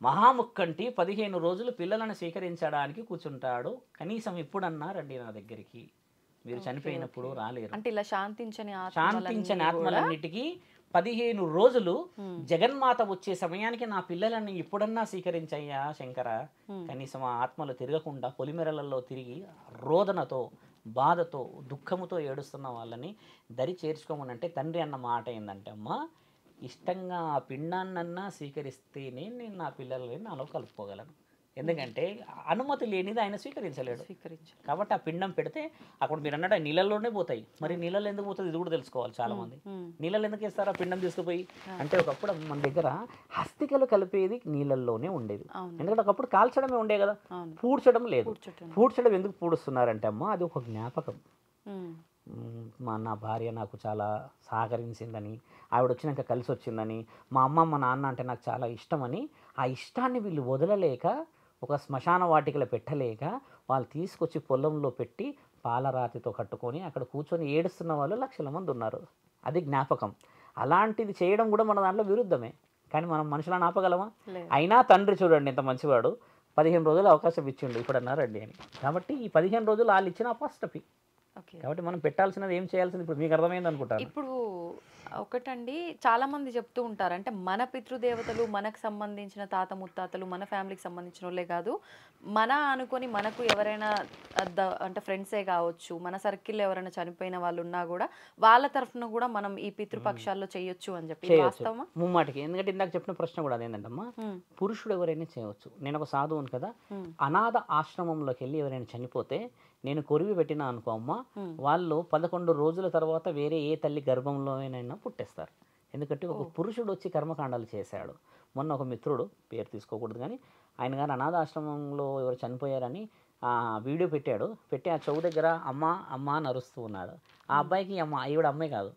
మహాముక్కంటి 15 రోజులు పిల్లలను స్వీకరించడానికి కూర్చుంటాడు. కనీసం ఎప్పుడన్నా రండి నా దగ్గరికి, మీరు చనిపోయినప్పుడు రాలేరు. అంటే ఇలా శాంతించని ఆత్మలన్నిటికీ 15 రోజులు జగన్మాత వచ్చే సమయానికి నా పిల్లలని ఎప్పుడన్నా స్వీకరించయ్యా శంకర. కనీసం ఆ ఆత్మలు తిరగకుండా పొలిమెరలలో తిరిగి రోదనతో, బాధతో, దుఃఖముతో ఏడుస్తున్న వాళ్ళని దరి చేర్చుకోమనంటే తండ్రి అన్న మాట ఏంటంటే, అమ్మ ఇష్టంగా ఆ పిండాన్నన్నా స్వీకరిస్తేనే నేను నా పిల్లలని నాలో కలుపుకోగలను. ఎందుకంటే అనుమతి లేనిది ఆయన స్వీకరించలేడు. కాబట్టి ఆ పిండం పెడితే అక్కడ మీరు అన్నట్టు నీళ్ళల్లోనే పోతాయి. మరి నీళ్ళలో ఎందుకు పోతుంది ఇది కూడా తెలుసుకోవాలి చాలా మంది. నీళ్ళలో ఎందుకు వేస్తారు ఆ పిండం తీసుకుపోయి అంటే, ఒకప్పుడు మన దగ్గర హస్తికలు కలిపేది నీళ్ళల్లోనే ఉండేది. ఎందుకంటే ఒకప్పుడు కాల్చడమే ఉండే కదా, పూడ్చడం లేదు. పూడ్చడం ఎందుకు పూడుస్తున్నారంటే అమ్మ, అది ఒక జ్ఞాపకం. నా భార్య నాకు చాలా సహకరించిందని, ఆవిడ వచ్చినాక కలిసి వచ్చిందని, మా అమ్మ మా నాన్న అంటే నాకు చాలా ఇష్టమని, ఆ ఇష్టాన్ని వీళ్ళు వదలలేక, ఒక శ్మశాన వాటికలో పెట్టలేక, వాళ్ళు తీసుకొచ్చి పొలంలో పెట్టి పాలరాతితో కట్టుకొని అక్కడ కూర్చొని ఏడుస్తున్న వాళ్ళు లక్షల మంది ఉన్నారు. అది జ్ఞాపకం. అలాంటిది చేయడం కూడా మన దాంట్లో విరుద్ధమే. కానీ మనం మనుషులను ఆపగలమా? అయినా తండ్రి చూడండి ఎంత మంచివాడు, 15 రోజులు అవకాశం ఇచ్చిండు ఇప్పుడు అన్నారండి అని. కాబట్టి ఈ 15 రోజులు వాళ్ళు ఇచ్చిన అపాస్టపి. కాబట్టి మనం పెట్టాల్సినది ఏం చేయాల్సింది ఇప్పుడు మీకు అర్థమైంది అనుకుంటాను. ఇప్పుడు ఒకటండి, చాలా మంది చెప్తూ ఉంటారు, అంటే మన పితృదేవతలు, మనకు సంబంధించిన తాత ముత్తాతలు, మన ఫ్యామిలీకి సంబంధించిన వాళ్ళే కాదు, మన అనుకొని మనకు ఎవరైనా అంటే ఫ్రెండ్సే కావచ్చు, మన సర్కిల్లో ఎవరైనా చనిపోయిన వాళ్ళు ఉన్నా కూడా వాళ్ళ తరఫున కూడా మనం ఈ పితృపక్షాల్లో చేయొచ్చు అని చెప్పి వాస్తవమా? ముమ్మాటికి. ఎందుకంటే ఇందాక చెప్పిన ప్రశ్న కూడా అదేంటమ్మా, పురుషుడు ఎవరైనా చేయవచ్చు. నేను ఒక సాధువును కదా, అనాథ ఆశ్రమంలోకి వెళ్ళి ఎవరైనా చనిపోతే నేను కొరివి పెట్టినా అనుకో అమ్మ, వాళ్ళు 11 రోజుల తర్వాత వేరే ఏ తల్లి గర్భంలోనైనా పుట్టేస్తారు. ఎందుకంటే ఒక పురుషుడు వచ్చి కర్మకాండాలు చేశాడు. మొన్న ఒక మిత్రుడు, పేరు తీసుకోకూడదు కానీ, ఆయన గారు అనాథాశ్రమంలో ఎవరు చనిపోయారని వీడియో పెట్టాడు. పెట్టి ఆ చెవు దగ్గర అమ్మ అమ్మ అని అరుస్తూ ఉన్నాడు. ఆ అబ్బాయికి అమ్మ, ఈవిడ అమ్మాయి కాదు,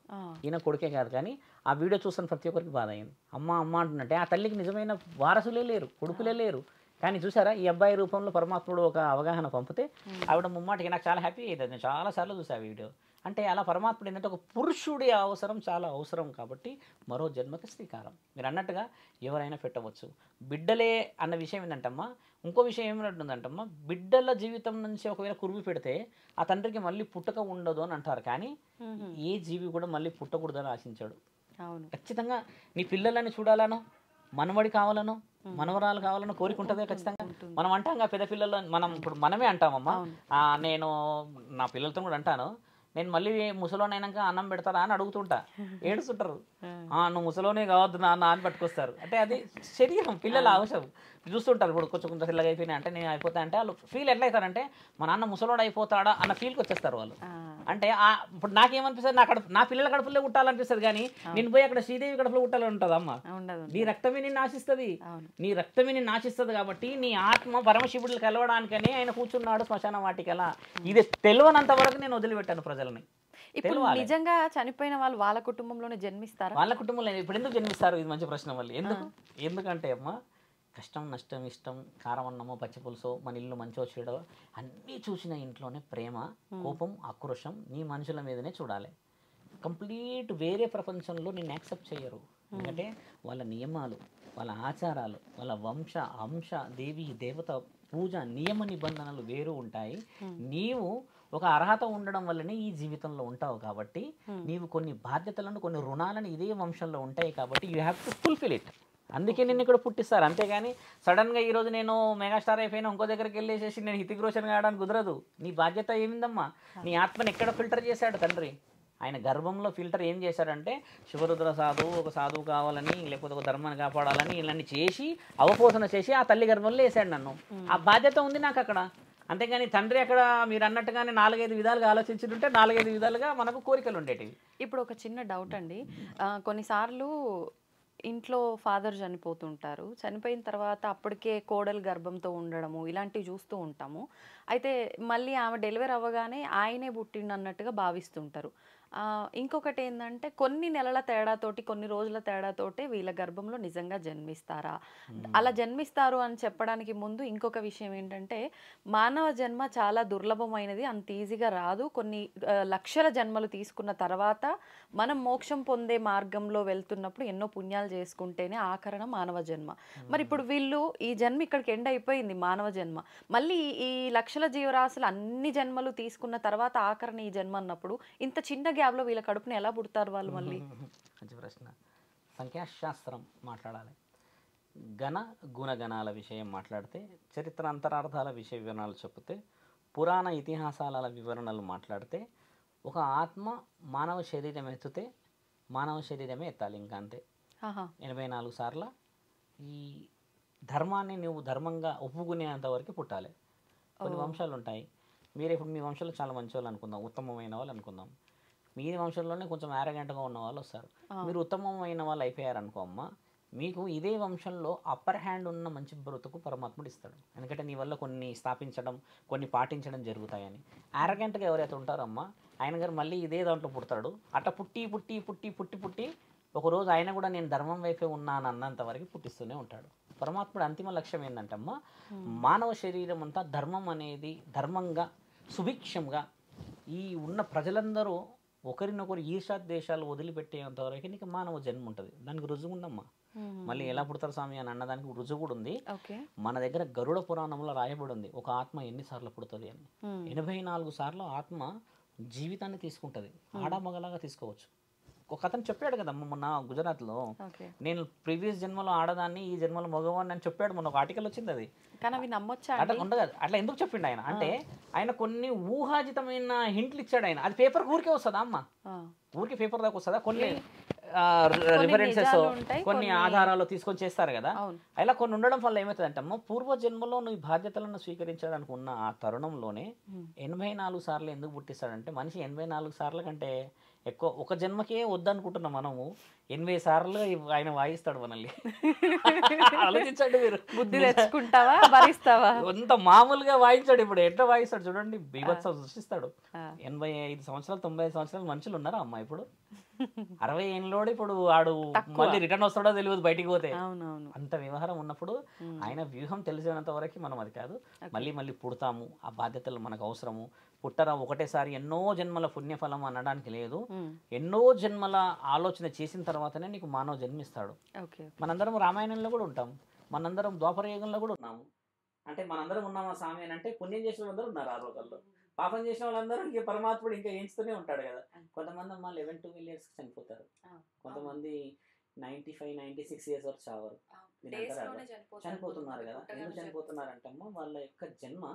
ఈయన కొడుకే కాదు, కానీ ఆ వీడియో చూస్తున్న ప్రతి ఒక్కరికి బాధ అయింది. అమ్మ అమ్మ అంటున్నట్టే ఆ తల్లికి నిజమైన వారసులే లేరు, కొడుకులే లేరు. కానీ చూసారా ఈ అబ్బాయి రూపంలో పరమాత్ముడు ఒక అవగాహన పంపితే ఆవిడ ముమ్మాటికి నాకు చాలా హ్యాపీ అవుతుంది. నేను చాలాసార్లు చూసా వీడియో. అంటే అలా పరమాత్ముడు ఏంటంటే ఒక పురుషుడి అవసరం చాలా అవసరం కాబట్టి మరో జన్మకి శ్రీకారం. మీరు అన్నట్టుగా ఎవరైనా పెట్టవచ్చు. బిడ్డలే అన్న విషయం ఏంటంటమ్మా, ఇంకో విషయం ఏమిటంటుందంటమ్మా, బిడ్డల జీవితం నుంచి ఒకవేళ కురువి పెడితే ఆ తండ్రికి మళ్ళీ పుట్టక ఉండదు అని అంటారు. కానీ ఏ జీవి కూడా మళ్ళీ పుట్టకూడదని ఆశించాడు. ఖచ్చితంగా నీ పిల్లలని చూడాలను, మనవడి కావాలను, మనవరాలు కావాలని కోరిక ఉంటుంది ఖచ్చితంగా. మనం అంటాం పెద్ద పిల్లలు, మనం ఇప్పుడు మనమే అంటామమ్మా. నేను నా పిల్లలతో కూడా అంటాను, నేను మళ్ళీ ముసలోనైనాక అన్నం పెడతారా అని అడుగుతుంటా. ఏడుస్తుంటారు, నువ్వు ముసలోనే కావద్దు నాన్న అని పట్టుకొస్తారు. అంటే అది శరీరం, పిల్లల అవసరం చూస్తుంటారు. ఇప్పుడు కొంచెం కొంచెం తెల్లగా అయిపోయినాయి అంటే నేను అయిపోతా అంటే వాళ్ళు ఫీల్ ఎట్లా అవుతారంటే మా నాన్న ముసలోడు అయిపోతాడా అన్న ఫీల్కి వచ్చేస్తారు వాళ్ళు. అంటే ఇప్పుడు నాకేమనిపిస్తుంది, నా పిల్లల కడుపులో కుట్టాలనిపిస్తుంది, కానీ నేను పోయి అక్కడ శ్రీదేవి కడుపులో కుట్టాలని ఉంటుంది. అమ్మ నీ రక్తమే నిన్ను ఆశిస్తుంది, నీ రక్తమే నిన్ను ఆశిస్తుంది. కాబట్టి నీ ఆత్మ పరమశివుడిని కలవడానికని ఆయన కూర్చున్నాడు శ్మశాన వాటికలా. ఇది తెలియనంత వరకు నేను వదిలిపెట్టాను ప్రజల్ని. ఇప్పుడు నిజంగా చనిపోయిన వాళ్ళు వాళ్ళ కుటుంబంలోనే జన్మిస్తారు. వాళ్ళ కుటుంబంలో ఇప్పుడు ఎందుకు జన్మిస్తారు? ఇది మంచి ప్రశ్న. మళ్ళీ ఎందుకంటే అమ్మ కష్టం నష్టం ఇష్టం కారం అన్నమో పచ్చి పులుసో మన ఇల్లు మంచో చెడో అన్నీ చూసిన ఇంట్లోనే ప్రేమ కోపం ఆక్రోషం నీ మనుషుల మీదనే చూడాలి. కంప్లీట్ వేరే ప్రపంచంలో నిన్ను యాక్సెప్ట్ చేయరు. ఎందుకంటే వాళ్ళ నియమాలు, వాళ్ళ ఆచారాలు, వాళ్ళ వంశ అంశ దేవి దేవత పూజ నియమ నిబంధనలు వేరు ఉంటాయి. నీవు ఒక అర్హత ఉండడం వల్లనే ఈ జీవితంలో ఉంటావు. కాబట్టి నీవు కొన్ని బాధ్యతలను కొన్ని రుణాలను ఇదే వంశంలో ఉంటాయి. కాబట్టి you have to fulfil it. అందుకే నిన్ను ఇక్కడ పుట్టిస్తారు. అంతేగాని సడన్గా ఈరోజు నేను మెగాస్టార్ అయిపోయినా ఇంకో దగ్గరికి వెళ్ళేసేసి నేను హితిక్ రోషన్ కావడానికి కుదరదు. నీ బాధ్యత ఏమిందమ్మా? నీ ఆత్మని ఎక్కడ ఫిల్టర్ చేశాడు తండ్రి? ఆయన గర్భంలో ఫిల్టర్ ఏం చేశాడంటే శివరుద్ర సాధువు ఒక సాధువు కావాలని, లేకపోతే ఒక ధర్మాన్ని కాపాడాలని ఇలాంటి చేసి అవపోసన చేసి ఆ తల్లి గర్భంలో వేసాడు నన్ను. ఆ బాధ్యత ఉంది నాకు అక్కడ. అంతేగాని తండ్రి అక్కడ మీరు అన్నట్టుగానే 4-5 విధాలుగా ఆలోచించుంటే 4-5 విధాలుగా మనకు కోరికలు ఉండేటివి. ఇప్పుడు ఒక చిన్న డౌట్ అండి, కొన్నిసార్లు ఇంట్లో ఫాదర్ చనిపోతుంటారు, చనిపోయిన తర్వాత అప్పటికే కోడలు గర్భంతో ఉండడము ఇలాంటివి చూస్తూ ఉంటాము. అయితే మళ్ళీ ఆమె డెలివరీ అవ్వగానే ఆయనే పుట్టిండు అన్నట్టుగా భావిస్తుంటారు. ఇంకొకటి ఏంటంటే కొన్ని నెలల తేడాతోటి కొన్ని రోజుల తేడాతోటి వీళ్ళ గర్భంలో నిజంగా జన్మిస్తారా? అలా జన్మిస్తారు అని చెప్పడానికి ముందు ఇంకొక విషయం ఏంటంటే మానవ జన్మ చాలా దుర్లభమైనది, అంత ఈజీగా రాదు. కొన్ని లక్షల జన్మలు తీసుకున్న తర్వాత మనం మోక్షం పొందే మార్గంలో వెళ్తున్నప్పుడు ఎన్నో పుణ్యాలు చేసుకుంటేనే ఆఖరణ మానవ జన్మ. మరి ఇప్పుడు వీళ్ళు ఈ జన్మ ఇక్కడికి ఎండ్ అయిపోయింది మానవ జన్మ, మళ్ళీ ఈ లక్షల జీవరాశులు అన్ని జన్మలు తీసుకున్న తర్వాత ఆఖరణ ఈ జన్మ అన్నప్పుడు ఇంత చిన్న గ్యాప్లో వీళ్ళ కడుపుని ఎలా పుడతారు వాళ్ళు? మళ్ళీ మంచి ప్రశ్న. సంఖ్యాశాస్త్రం మాట్లాడాలి, గణ గుణగణాల విషయం మాట్లాడితే, చరిత్ర అంతరార్థాల విషయ వివరణలు చెప్తే, పురాణ ఇతిహాసాల వివరణలు మాట్లాడితే, ఒక ఆత్మ మానవ శరీరం ఎత్తితే మానవ శరీరమే ఎత్తాలి. ఇంకా అంతే. 84 సార్ల ఈ ధర్మాన్ని నువ్వు ధర్మంగా ఒప్పుకునేంత వరకు పుట్టాలి. కొన్ని వంశాలు ఉంటాయి. మీరు ఇప్పుడు మీ వంశంలో చాలా మంచి వాళ్ళు అనుకుందాం, ఉత్తమమైన వాళ్ళు అనుకుందాం. మీ వంశంలోనే కొంచెం యారగెంట్గా ఉన్న వాళ్ళు వస్తారు. మీరు ఉత్తమమైన వాళ్ళు అయిపోయారు అనుకో అమ్మ, మీకు ఇదే వంశంలో అప్పర్ హ్యాండ్ ఉన్న మంచి బ్రతుకు పరమాత్ముడు ఇస్తాడు. ఎందుకంటే నీ వల్ల కొన్ని స్థాపించడం కొన్ని పాటించడం జరుగుతాయని. యారగెంట్గా ఎవరైతే ఉంటారమ్మా ఆయన గారు మళ్ళీ ఇదే దాంట్లో పుడతాడు. అట్లా పుట్టి పుట్టి పుట్టి పుట్టి పుట్టి ఒకరోజు ఆయన కూడా నేను ధర్మం వైపే ఉన్నాను అన్నంత వరకు పుట్టిస్తూనే ఉంటాడు. పరమాత్ముడు అంతిమ లక్ష్యం ఏంటంటమ్మా, మానవ శరీరం అంతా ధర్మం అనేది ధర్మంగా సుభిక్షంగా ఈ ఉన్న ప్రజలందరూ ఒకరినొకరు ఈర్ష్యాద్వేషాలు వదిలిపెట్టేంత వరకు నీకు మానవ జన్మ ఉంటుంది. దానికి రుజువు ఉందమ్మా. మళ్ళీ ఎలా పుడతారు స్వామి అని అన్నదానికి రుజువు కూడా ఉంది. మన దగ్గర గరుడ పురాణంలో రాయబడి ఉంది ఒక ఆత్మ ఎన్నిసార్లు పుడుతుంది అని. 84 సార్లు ఆత్మ జీవితాన్ని తీసుకుంటుంది. ఆడమగలాగా తీసుకోవచ్చు. ఒక అతను చెప్పాడు కదమ్మ మొన్న గుజరాత్లో, నేను ప్రీవియస్ జన్మలో ఆడదాన్ని ఈ జన్మలో మగవాడిని అని చెప్పాడు. మొన్న ఒక ఆర్టికల్ వచ్చింది. అది అట్లా ఉండదు. అట్లా ఎందుకు చెప్పిండు ఆయన అంటే ఆయన కొన్ని ఊహాజితమైన హింట్లు ఇచ్చాడు ఆయన. అది పేపర్ ఊరికే వస్తుందా అమ్మ? ఊరికి పేపర్ దాకా వస్తుందా? కొన్ని రిఫరెన్సెస్ కొన్ని ఆధారాలు తీసుకొని చేస్తారు కదా. అలా కొన్ని ఉండడం వల్ల ఏమవుతుందంటే అమ్మ, పూర్వజన్మలో నువ్వు బాధ్యతలను స్వీకరించడానికి ఉన్న ఆ తరుణంలోనే 84 సార్లు ఎందుకు పుట్టిస్తాడంటే, మనిషి 84 సార్ల కంటే ఎక్కువ ఒక జన్మకే వద్దనుకుంటున్నాం మనము 80 సార్లు ఆయన వాయిస్తాడు మనల్ని. ఆలోచించండి మీరు, బుద్ధి తెచ్చుకుంటావా భరిస్తావా? అంత మామూలుగా వాయించాడు. ఇప్పుడు ఎట్లా వాయిస్తాడు చూడండి, బీభత్సం సృష్టిస్తాడు. 85 సంవత్సరాలు 95 సంవత్సరాల మనుషులు ఉన్నారా అమ్మా ఇప్పుడు? 60 ఏళ్ళలోడు ఇప్పుడు వాడు మళ్ళీ రిటర్న్ వస్తాడో తెలియదు బయటికి పోతే. అంత వ్యవహారం ఉన్నప్పుడు ఆయన వ్యూహం తెలిసినంత వరకు మనం అది కాదు, మళ్ళీ మళ్ళీ పుడతాము, ఆ బాధ్యతలు మనకు అవసరము. పుట్టరా ఒకటేసారి ఎన్నో జన్మల పుణ్యఫలం అనడానికి లేదు. ఎన్నో జన్మల ఆలోచన చేసిన తర్వాతనే నీకు మానవ జన్మిస్తాడు. మనందరం రామాయణంలో కూడా ఉంటాం, మనందరం ద్వాపరయుగంలో కూడా ఉన్నాము. అంటే మనందరం ఉన్నామా స్వామి అని అంటే పుణ్యం చేసిన వాళ్ళందరూ ఉన్నారు ఆ రోజుల్లో, పాపం చేసిన వాళ్ళందరూ ఇంకా పరమాత్ముడు ఇంకా ఎంచుతూనే ఉంటాడు కదా. కొంతమంది అమ్మ 11-12 years చనిపోతారు, కొంతమంది 95-96 years వరకు చావరు, చనిపోతున్నారు కదా. ఎందుకు చనిపోతున్నారంటే అమ్మ వాళ్ళ యొక్క జన్మ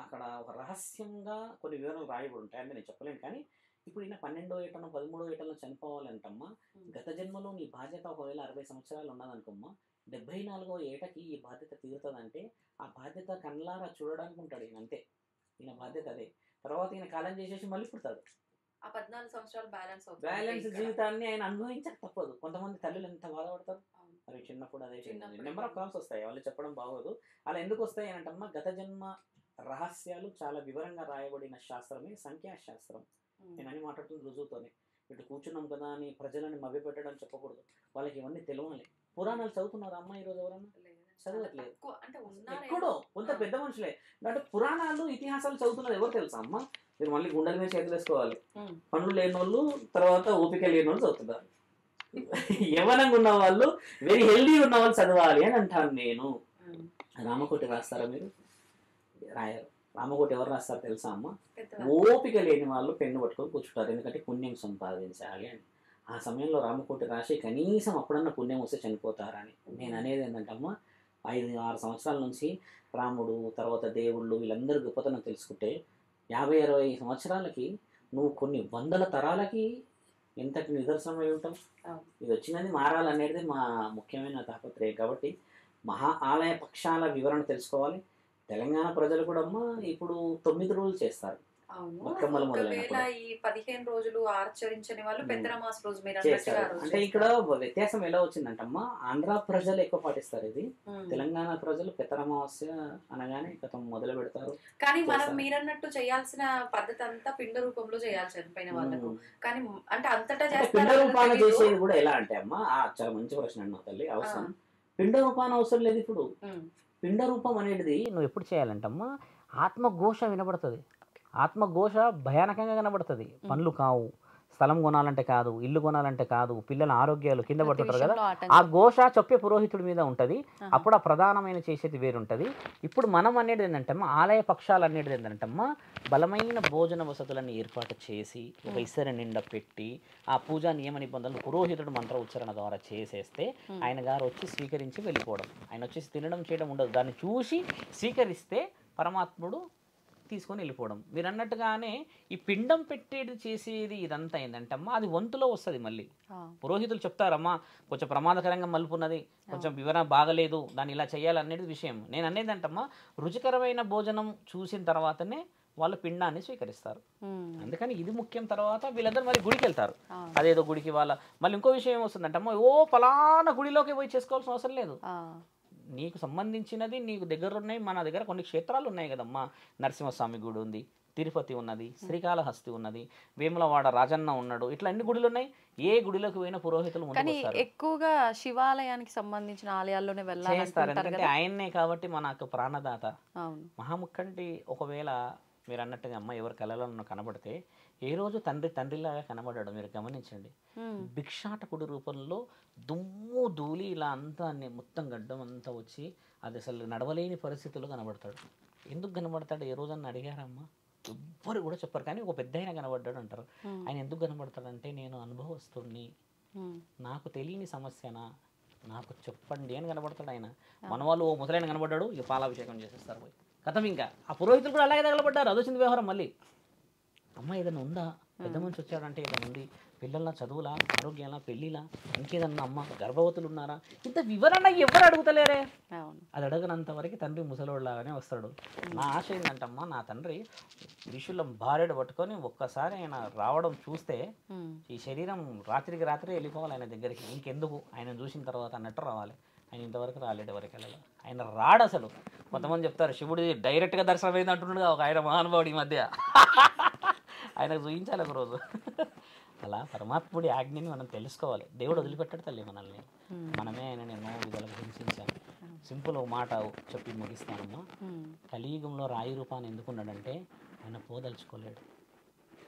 అక్కడ ఒక రహస్యంగా కొన్ని వివరాలు రాయబడి ఉంటాయి, అంటే నేను చెప్పలేను. కానీ ఇప్పుడు ఈయన 12వ ఏటనో 13వ ఏటలో చనిపోవాలంటమ్మా, గత జన్మలో నీ బాధ్యత ఒకవేళ 60 సంవత్సరాలు ఉన్నదనుకోమ్మా, 74వ ఏటకి ఈ బాధ్యత తీరుతుందంటే ఆ బాధ్యత కళ్ళారా చూడడానికి ఉంటాడు ఈయన, అంతే. ఈయన బాధ్యత అదే. తర్వాత ఈయన కాలం చేసేసి మళ్ళీ పుడతాడు. ఆ 14 సంవత్సరాలు బ్యాలెన్స్ జీవితాన్ని ఆయన అనుభవించక తప్పదు. కొంతమంది తల్లులు ఎంత బాధపడతారు మరి చిన్నప్పుడు. అదే నెంబర్ ఆఫ్ కాల్స్ వస్తాయి, వాళ్ళు చెప్పడం బాగోదు. అలా ఎందుకు వస్తాయి అని అంటమ్మా, గత జన్మ రహస్యాలు చాలా వివరంగా రాయబడిన శాస్త్రమే సంఖ్యాశాస్త్రం. నేను అని మాట్లాడుతుంది రుజువుతోనే. ఇటు కూర్చున్నాం కదా అని ప్రజలని మభ్యపెట్టడం చెప్పకూడదు, వాళ్ళకి ఇవన్నీ తెలియాలి. పురాణాలు చదువుతున్నారా అమ్మ ఈరోజు ఎవరన్నా? చదవట్లేదు. ఎక్కడో కొంత పెద్ద మనుషులే అంటే పురాణాలు ఇతిహాసాలు చదువుతున్నారు ఎవరు తెలుసా అమ్మ? మీరు మళ్ళీ గుండెల మీద చేతులు వేసుకోవాలి. పనులు లేని వాళ్ళు, తర్వాత ఓపిక లేని వాళ్ళు చదువుతున్నారు. యవనంగా ఉన్న వాళ్ళు, వెరీ హెల్దీ ఉన్న వాళ్ళు చదవాలి అని అంటాను నేను. రామకోటి రాస్తారా మీరు? రాయరు. రామకోటి ఎవరు రాస్తారు తెలుసా అమ్మ? ఓపిక లేని వాళ్ళు పెన్ను పట్టుకొని కూర్చుంటారు, ఎందుకంటే పుణ్యం సంపాదించాలి అని. ఆ సమయంలో రామకోటి రాసి కనీసం అప్పుడన్నా పుణ్యం వస్తే చనిపోతారని. నేను అనేది ఏంటంటే అమ్మ, 5-6 సంవత్సరాల నుంచి రాముడు, తర్వాత దేవుళ్ళు వీళ్ళందరూ గొప్పతనం తెలుసుకుంటే 50-60 సంవత్సరాలకి నువ్వు కొన్ని వందల తరాలకి ఎంతటి నిదర్శనం అయి ఉంటావు. ఇది వచ్చినది మారాలనేది మా ముఖ్యమైన తాపత్రయం. కాబట్టి మహా ఆలయ పక్షాల వివరణ తెలుసుకోవాలి. తెలంగాణ ప్రజలు కూడా అమ్మ ఇప్పుడు 9 రోజులు చేస్తారు. ఈ 15 రోజులు ఆచరించని వాళ్ళు పెద్దరమాస రోజు అంటే ఇక్కడ వ్యత్యాసం ఎలా వచ్చిందంటమ్మా, ఆంధ్ర ప్రజలు ఎక్కువ పాటిస్తారు ఇది, తెలంగాణ ప్రజలు పెద్దరమావాస్య అనగానే గతం మొదలు పెడతారు. కానీ మనం మీరన్నట్టు చేయాల్సిన పద్ధతి అంతా పిండ రూపంలో చేయాలి చనిపోయిన వాళ్ళకు. కానీ అంటే అంతటా పిండ రూపాన చేసేది కూడా ఎలా అంటే అమ్మా, చాలా మంచి ప్రశ్న అన్న తల్లి. అవసరం పిండ రూపాన అవసరం లేదు. ఇప్పుడు పిండ రూపం అనేది నువ్వు ఎప్పుడు చేయాలంటమ్మా, ఆత్మఘోష వినబడుతుంది. ఆత్మఘోష భయానకంగా కనబడుతుంది. పనులు కావు, స్థలం కొనాలంటే కాదు, ఇల్లు కొనాలంటే కాదు, పిల్లల ఆరోగ్యాలు కింద పడుతుంటారు కదా, ఆ ఘోష చెప్పే పురోహితుడి మీద ఉంటుంది. అప్పుడు ఆ ప్రధానమైన చేసేది వేరుంటుంది. ఇప్పుడు మనం అనేది ఏంటంటమ్మా, ఆలయ పక్షాలు అనేది ఏంటంటమ్మా, బలమైన భోజన వసతులను ఏర్పాటు చేసి ఒక ఇసరి నిండా పెట్టి ఆ పూజా నియమ నిబంధనలు పురోహితుడు మంత్ర ఉచ్చారణ ద్వారా చేసేస్తే ఆయన గారు వచ్చి స్వీకరించి వెళ్ళిపోవడం. ఆయన వచ్చేసి తినడం చేయడం ఉండదు, దాన్ని చూసి స్వీకరిస్తే పరమాత్ముడు తీసుకొని వెళ్ళిపోవడం. మీరు అన్నట్టుగానే ఈ పిండం పెట్టేది చేసేది ఇదంతా ఏంటంటమ్మా, అది వంతులో వస్తుంది. మళ్ళీ పురోహితులు చెప్తారమ్మా కొంచెం ప్రమాదకరంగా మలుపున్నది, కొంచెం వివరణ బాగలేదు, దాన్ని ఇలా చేయాలనేది విషయం. నేను అనేది అంటమ్మా, రుచికరమైన భోజనం చూసిన తర్వాతనే వాళ్ళు పిండాన్ని స్వీకరిస్తారు. అందుకని ఇది ముఖ్యం. తర్వాత వీళ్ళందరూ మరి గుడికి వెళ్తారు, అదేదో గుడికి మళ్ళీ ఇంకో విషయం ఏమొస్తుందంటమ్మా, ఫలానా గుడిలోకి పోయి చేసుకోవాల్సిన అవసరం లేదు. నీకు సంబంధించినది నీకు దగ్గర ఉన్నాయి. మన దగ్గర కొన్ని క్షేత్రాలు ఉన్నాయి కదమ్మా, నరసింహస్వామి గుడి ఉంది, తిరుపతి ఉన్నది, శ్రీకాళహస్తి ఉన్నది, వేములవాడ రాజన్న ఉన్నాడు, ఇట్లా అన్ని గుడులు ఉన్నాయి. ఏ గుడిలోకి పోయిన పురోహితులు ఎక్కువగా శివాలయానికి సంబంధించిన ఆలయాల్లోనే వెళ్ళాలి, ఎందుకంటే ఆయన్నే కాబట్టి మనకు ప్రాణదాత. మహాముఖంటి ఒకవేళ మీరు అన్నట్టుగా అమ్మ ఎవరి కళలను కనబడితే ఏ రోజు తండ్రిలాగా కనబడ్డాడు మీరు గమనించండి. భిక్షాటకుడి రూపంలో దుమ్ము ధూళి ఇలా అంతా మొత్తం గడ్డం అంతా వచ్చి అది అసలు నడవలేని పరిస్థితుల్లో కనబడతాడు. ఎందుకు కనబడతాడు ఏ రోజన్నా అడిగారమ్మా? ఎవ్వరు కూడా చెప్పారు. కానీ ఒక పెద్ద ఆయన కనబడ్డాడు అంటారు. ఆయన ఎందుకు కనబడతాడంటే, నేను అనుభవస్తుడిని, నాకు తెలియని సమస్యనా, నాకు చెప్పండి అని కనబడతాడు ఆయన. మన వాళ్ళు ఓ ముసలైన కనబడ్డాడు, ఇక పాలాభిషేకం చేసేస్తారు పోయి కథం. ఇంకా ఆ పురోహితులు కూడా అలాగే తగలబడ్డారు. అదొచ్చింది వ్యవహారం. మళ్ళీ అమ్మ ఏదైనా ఉందా, పెద్ద మనిషి వచ్చాడంటే ఏదైనా ఉంది, పిల్లల చదువులా, ఆరోగ్యాలా, పెళ్ళిలా, ఇంకేదన్నా అమ్మ గర్భవతులు ఉన్నారా, ఇంత వివరణ ఎవరు అడుగుతలేరే. అది అడగనంత వరకు తండ్రి ముసలోళ్ళలాగానే వస్తాడు. నా ఆశ ఏంటంటమ్మా, నా తండ్రి ఋషుల భార్యను పట్టుకొని ఒక్కసారి ఆయన రావడం చూస్తే ఈ శరీరం రాత్రికి రాత్రి వెళ్ళిపోవాలి ఆయన దగ్గరికి, ఇంకెందుకు ఆయన చూసిన తర్వాత అన్నట్టు రావాలి. ఆయన ఇంతవరకు రాలేడు, ఎవరికి వెళ్ళాలి, ఆయన రాడు అసలు. కొంతమంది చెప్తారు శివుడి డైరెక్ట్గా దర్శనం అయింది అంటున్నాడు ఒక ఆయన మహానుభావుడు ఈ మధ్య. ఆయనకు చూపించాలి ఒక రోజు. అలా పరమాత్ముడి ఆజ్ఞని మనం తెలుసుకోవాలి. దేవుడు వదిలిపెట్టాడు తల్లి మనల్ని, మనమే ఆయన ఎన్నో విధాలుగా హింసించాము. సింపుల్ ఒక మాట చెప్పి ముగిస్తానమ్మా. కలియుగంలో రాయి రూపాన్ని ఎందుకున్నాడంటే ఆయన పోదలుచుకోలేడు,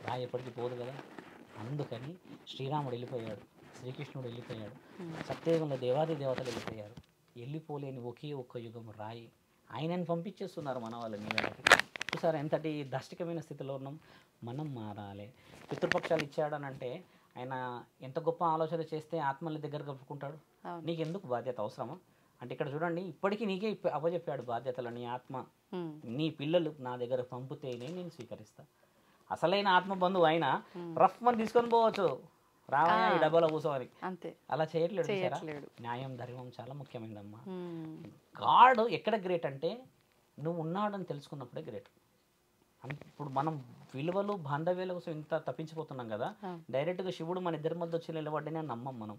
రాయి ఎప్పటికీ పోదు కదా. అందుకని శ్రీరాముడు వెళ్ళిపోయాడు, శ్రీకృష్ణుడు వెళ్ళిపోయాడు, సత్యయుగంలో దేవాది దేవతలు వెళ్ళిపోయారు. వెళ్ళిపోలేని ఒకే ఒక్క యుగం రాయి. ఆయనని పంపించేస్తున్నారు మన వాళ్ళు నీళ్ళకి. చూసారా ఎంతటి దాష్టికమైన స్థితిలో ఉన్నాం. మనం మారాలి. పితృపక్షాలు ఇచ్చాడనంటే ఆయన ఎంత గొప్ప ఆలోచన చేస్తే ఆత్మల దగ్గర కలుపుకుంటాడు. నీకెందుకు బాధ్యత అవసరమా అంటే ఇక్కడ చూడండి, ఇప్పటికీ నీకే అప్పచెప్పాడు బాధ్యతలు. నీ ఆత్మ, నీ పిల్లలు నా దగ్గర పంపితేనే నేను స్వీకరిస్తా. అసలైన ఆత్మ బంధువు అయినా రఫ్ అని తీసుకొని పోవచ్చు, రావయ్యా ఈ డబ్బాలో కూర్చోవాలి, అంతే. అలా చేయట్లేదు. న్యాయం ధర్మం చాలా ముఖ్యమైనదమ్మా. గాడ్ ఎక్కడ గ్రేట్ అంటే నువ్వు ఉన్నాడని తెలుసుకున్నప్పుడే గ్రేట్. ఇప్పుడు మనం విలువలు బాంధవ్యాల కోసం ఇంత తప్పించిపోతున్నాం కదా, డైరెక్ట్గా శివుడు మన ఇద్దరి మధ్య వచ్చి నిలబడ్డానే నమ్మం మనం.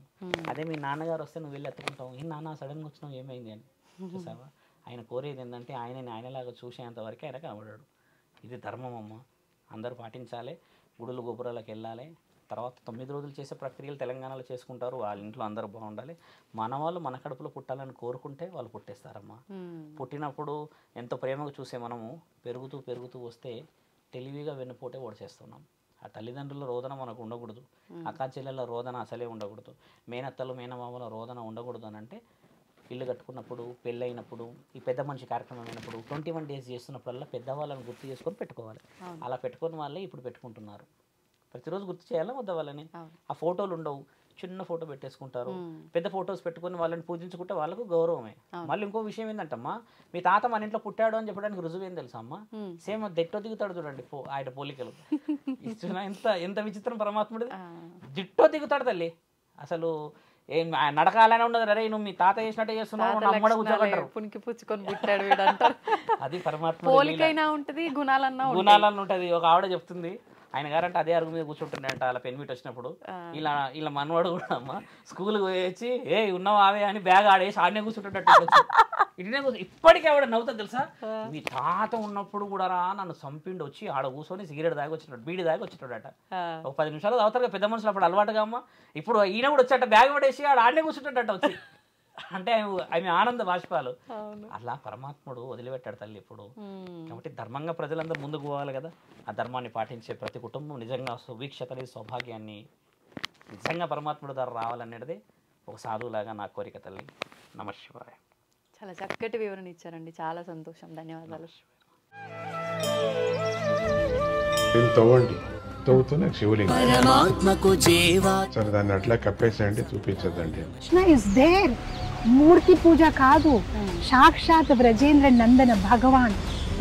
అదే మీ నాన్నగారు వస్తే నువ్వు వెళ్ళి ఎత్తుకుంటావు, ఈ నాన్న సడన్గా వచ్చినావు ఏమైంది అని. చూసావా, ఆయన కోరేది ఏంటంటే ఆయనని ఆయనలాగా చూసేంత వరకు ఆయన కనబడాడు. ఇది ధర్మం అమ్మ, అందరూ పాటించాలి. గుడులు గోపురాలకు వెళ్ళాలి. తర్వాత 9 రోజులు చేసే ప్రక్రియలు తెలంగాణలో చేసుకుంటారు. వాళ్ళ ఇంట్లో అందరూ బాగుండాలి. మన వాళ్ళు మన కడుపులో పుట్టాలని కోరుకుంటే వాళ్ళు పుట్టేస్తారమ్మా. పుట్టినప్పుడు ఎంతో ప్రేమగా చూసే మనము పెరుగుతూ పెరుగుతూ వస్తే తెలివిగా వెన్నుపోటే ఓడిచేస్తున్నాం. ఆ తల్లిదండ్రుల రోదన మనకు ఉండకూడదు, అక్కా చెల్లెళ్ళ రోదన అసలే ఉండకూడదు, మేనత్తలు మేనమామల రోదన ఉండకూడదు. అని అంటే ఇల్లు కట్టుకున్నప్పుడు, పెళ్ళైనప్పుడు, ఈ పెద్ద మనిషి కార్యక్రమం అయినప్పుడు 21 days చేస్తున్నప్పుడల్లా పెద్దవాళ్ళని గుర్తు చేసుకొని పెట్టుకోవాలి. అలా పెట్టుకుని వాళ్ళే ఇప్పుడు పెట్టుకుంటున్నారు. ప్రతిరోజు గుర్తు చేయాలా వద్ద వాళ్ళని. ఆ ఫోటోలు ఉండవు, చిన్న ఫోటో పెట్టేసుకుంటారు. పెద్ద ఫోటోస్ పెట్టుకుని వాళ్ళని పూజించుకుంటే వాళ్ళకు గౌరవమే. మళ్ళీ ఇంకో విషయం ఏంటంటమ్మా, మీ తాత మన ఇంట్లో పుట్టాడు అని చెప్పడానికి రుజువు ఏం తెలుసా అమ్మా? సేమ్ దిట్టో దిగుతాడు చూడండి ఆయన పోలికలు. ఎంత ఎంత విచిత్రం పరమాత్ముడు, దిట్టో దిగుతాడు తల్లి. అసలు ఏం నడకాలనే ఉండదు. అరే నువ్వు మీ తాత చేసినట్టే చేస్తున్నావు, నమ్మడ కూర్చోగంటారు. పునికి పుచ్చుకొని పుట్టాడు వీడంటారు. అది పరమాత్మ పోలికైనా ఉంటుంది, గుణాలన్నా ఉంటుంది. ఒక ఆవిడ చెప్తుంది, ఆయన గారంటే అదే అరుగు మీద కూర్చుంటుండే అలా పెన్మిట్ వచ్చినప్పుడు. ఇలా మనవాడు కూడా అమ్మ స్కూల్కి పోయేసి ఏ ఉన్నావు ఆవే అని బ్యాగ్ ఆడేసి ఆడనే కూర్చుంటుండట. ఇటునే కూర్చో ఇప్పటికీ ఆవిడ నవ్వుతుంది తెలుసా. మీ తాత ఉన్నప్పుడు కూడా రా నన్ను చంపిండి వచ్చి ఆడ కూర్చొని సిగరెట్ దాగి వచ్చినాడు, బీడి దాగి వచ్చినాడట. ఒక 10 నిమిషాలు తాగుతారు పెద్ద మనుషులు అప్పుడు అలవాటుగా అమ్మ. ఇప్పుడు ఈయన కూడా వచ్చాట బ్యాగ్ పడేసి ఆడ ఆడనే కూర్చుంటాడట వచ్చి. అంటే ఆమె ఆనంద బాష్పాలు. అలా పరమాత్ముడు వదిలిపెట్టాడు తల్లి ఇప్పుడు. కాబట్టి ధర్మంగా ప్రజలందరూ ముందుకు పోవాలి కదా. ఆ ధర్మాన్ని పాటించే ప్రతి కుటుంబం నిజంగా సుభిక్షతని సౌభాగ్యాన్ని నిజంగా పరమాత్ముడు ద్వారా రావాలనేది ఒక సాధువులాగా నా కోరిక తల్లి. నమశివాయ. చాలా చక్కటి వివరణ ఇచ్చారండి, చాలా సంతోషం, ధన్యవాదాలు. తవ్వుతున్న శివలింగం సరే దాన్ని అట్లా కప్పేసేయండి, చూపించదండి. Krishna is there. మూర్తి పూజ కాదు, సాక్షాత్ బ్రజేంద్ర నందన భగవాన్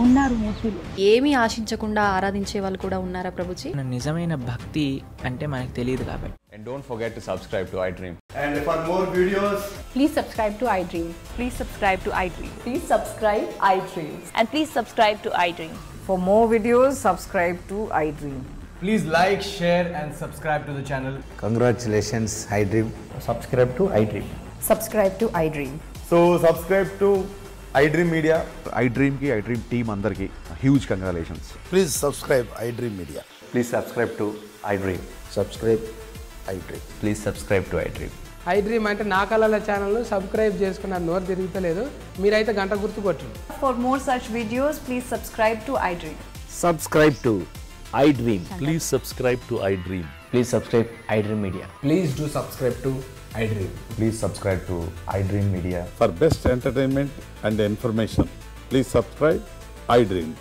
ఉన్నారు మూర్తిలో. ఏమీ ఆశించకుండా ఆరాధించే వాళ్ళు కూడా ఉన్నారా ప్రభుజీ? నిజమైన భక్తి అంటే మనకు తెలియదు కాబట్టి. And don't forget to subscribe to iDream. And for more videos, Please subscribe to iDream. Please subscribe to iDream. Please subscribe iDream. And please subscribe to iDream. For more videos, subscribe to iDream. please like, share and subscribe to the channel. Congratulations iDream. Subscribe to iDream. Subscribe to iDream. So subscribe to iDream Media. iDream ki iDream team andarki huge congratulations. Please subscribe iDream Media. Please subscribe to iDream. Subscribe iDream. Please subscribe to iDream. iDream అంటే నా కళల ఛానల్ను subscribe చేసుకున్న నోరు తిరుగుతలేదు, మీరైతే గంట గుర్తు కొట్టండి. For more such videos, please subscribe to iDream. Subscribe to iDream. Please subscribe to iDream. Please subscribe iDream Media. Please do subscribe to iDream. Please subscribe to iDream Media. For best entertainment and information, please subscribe iDream.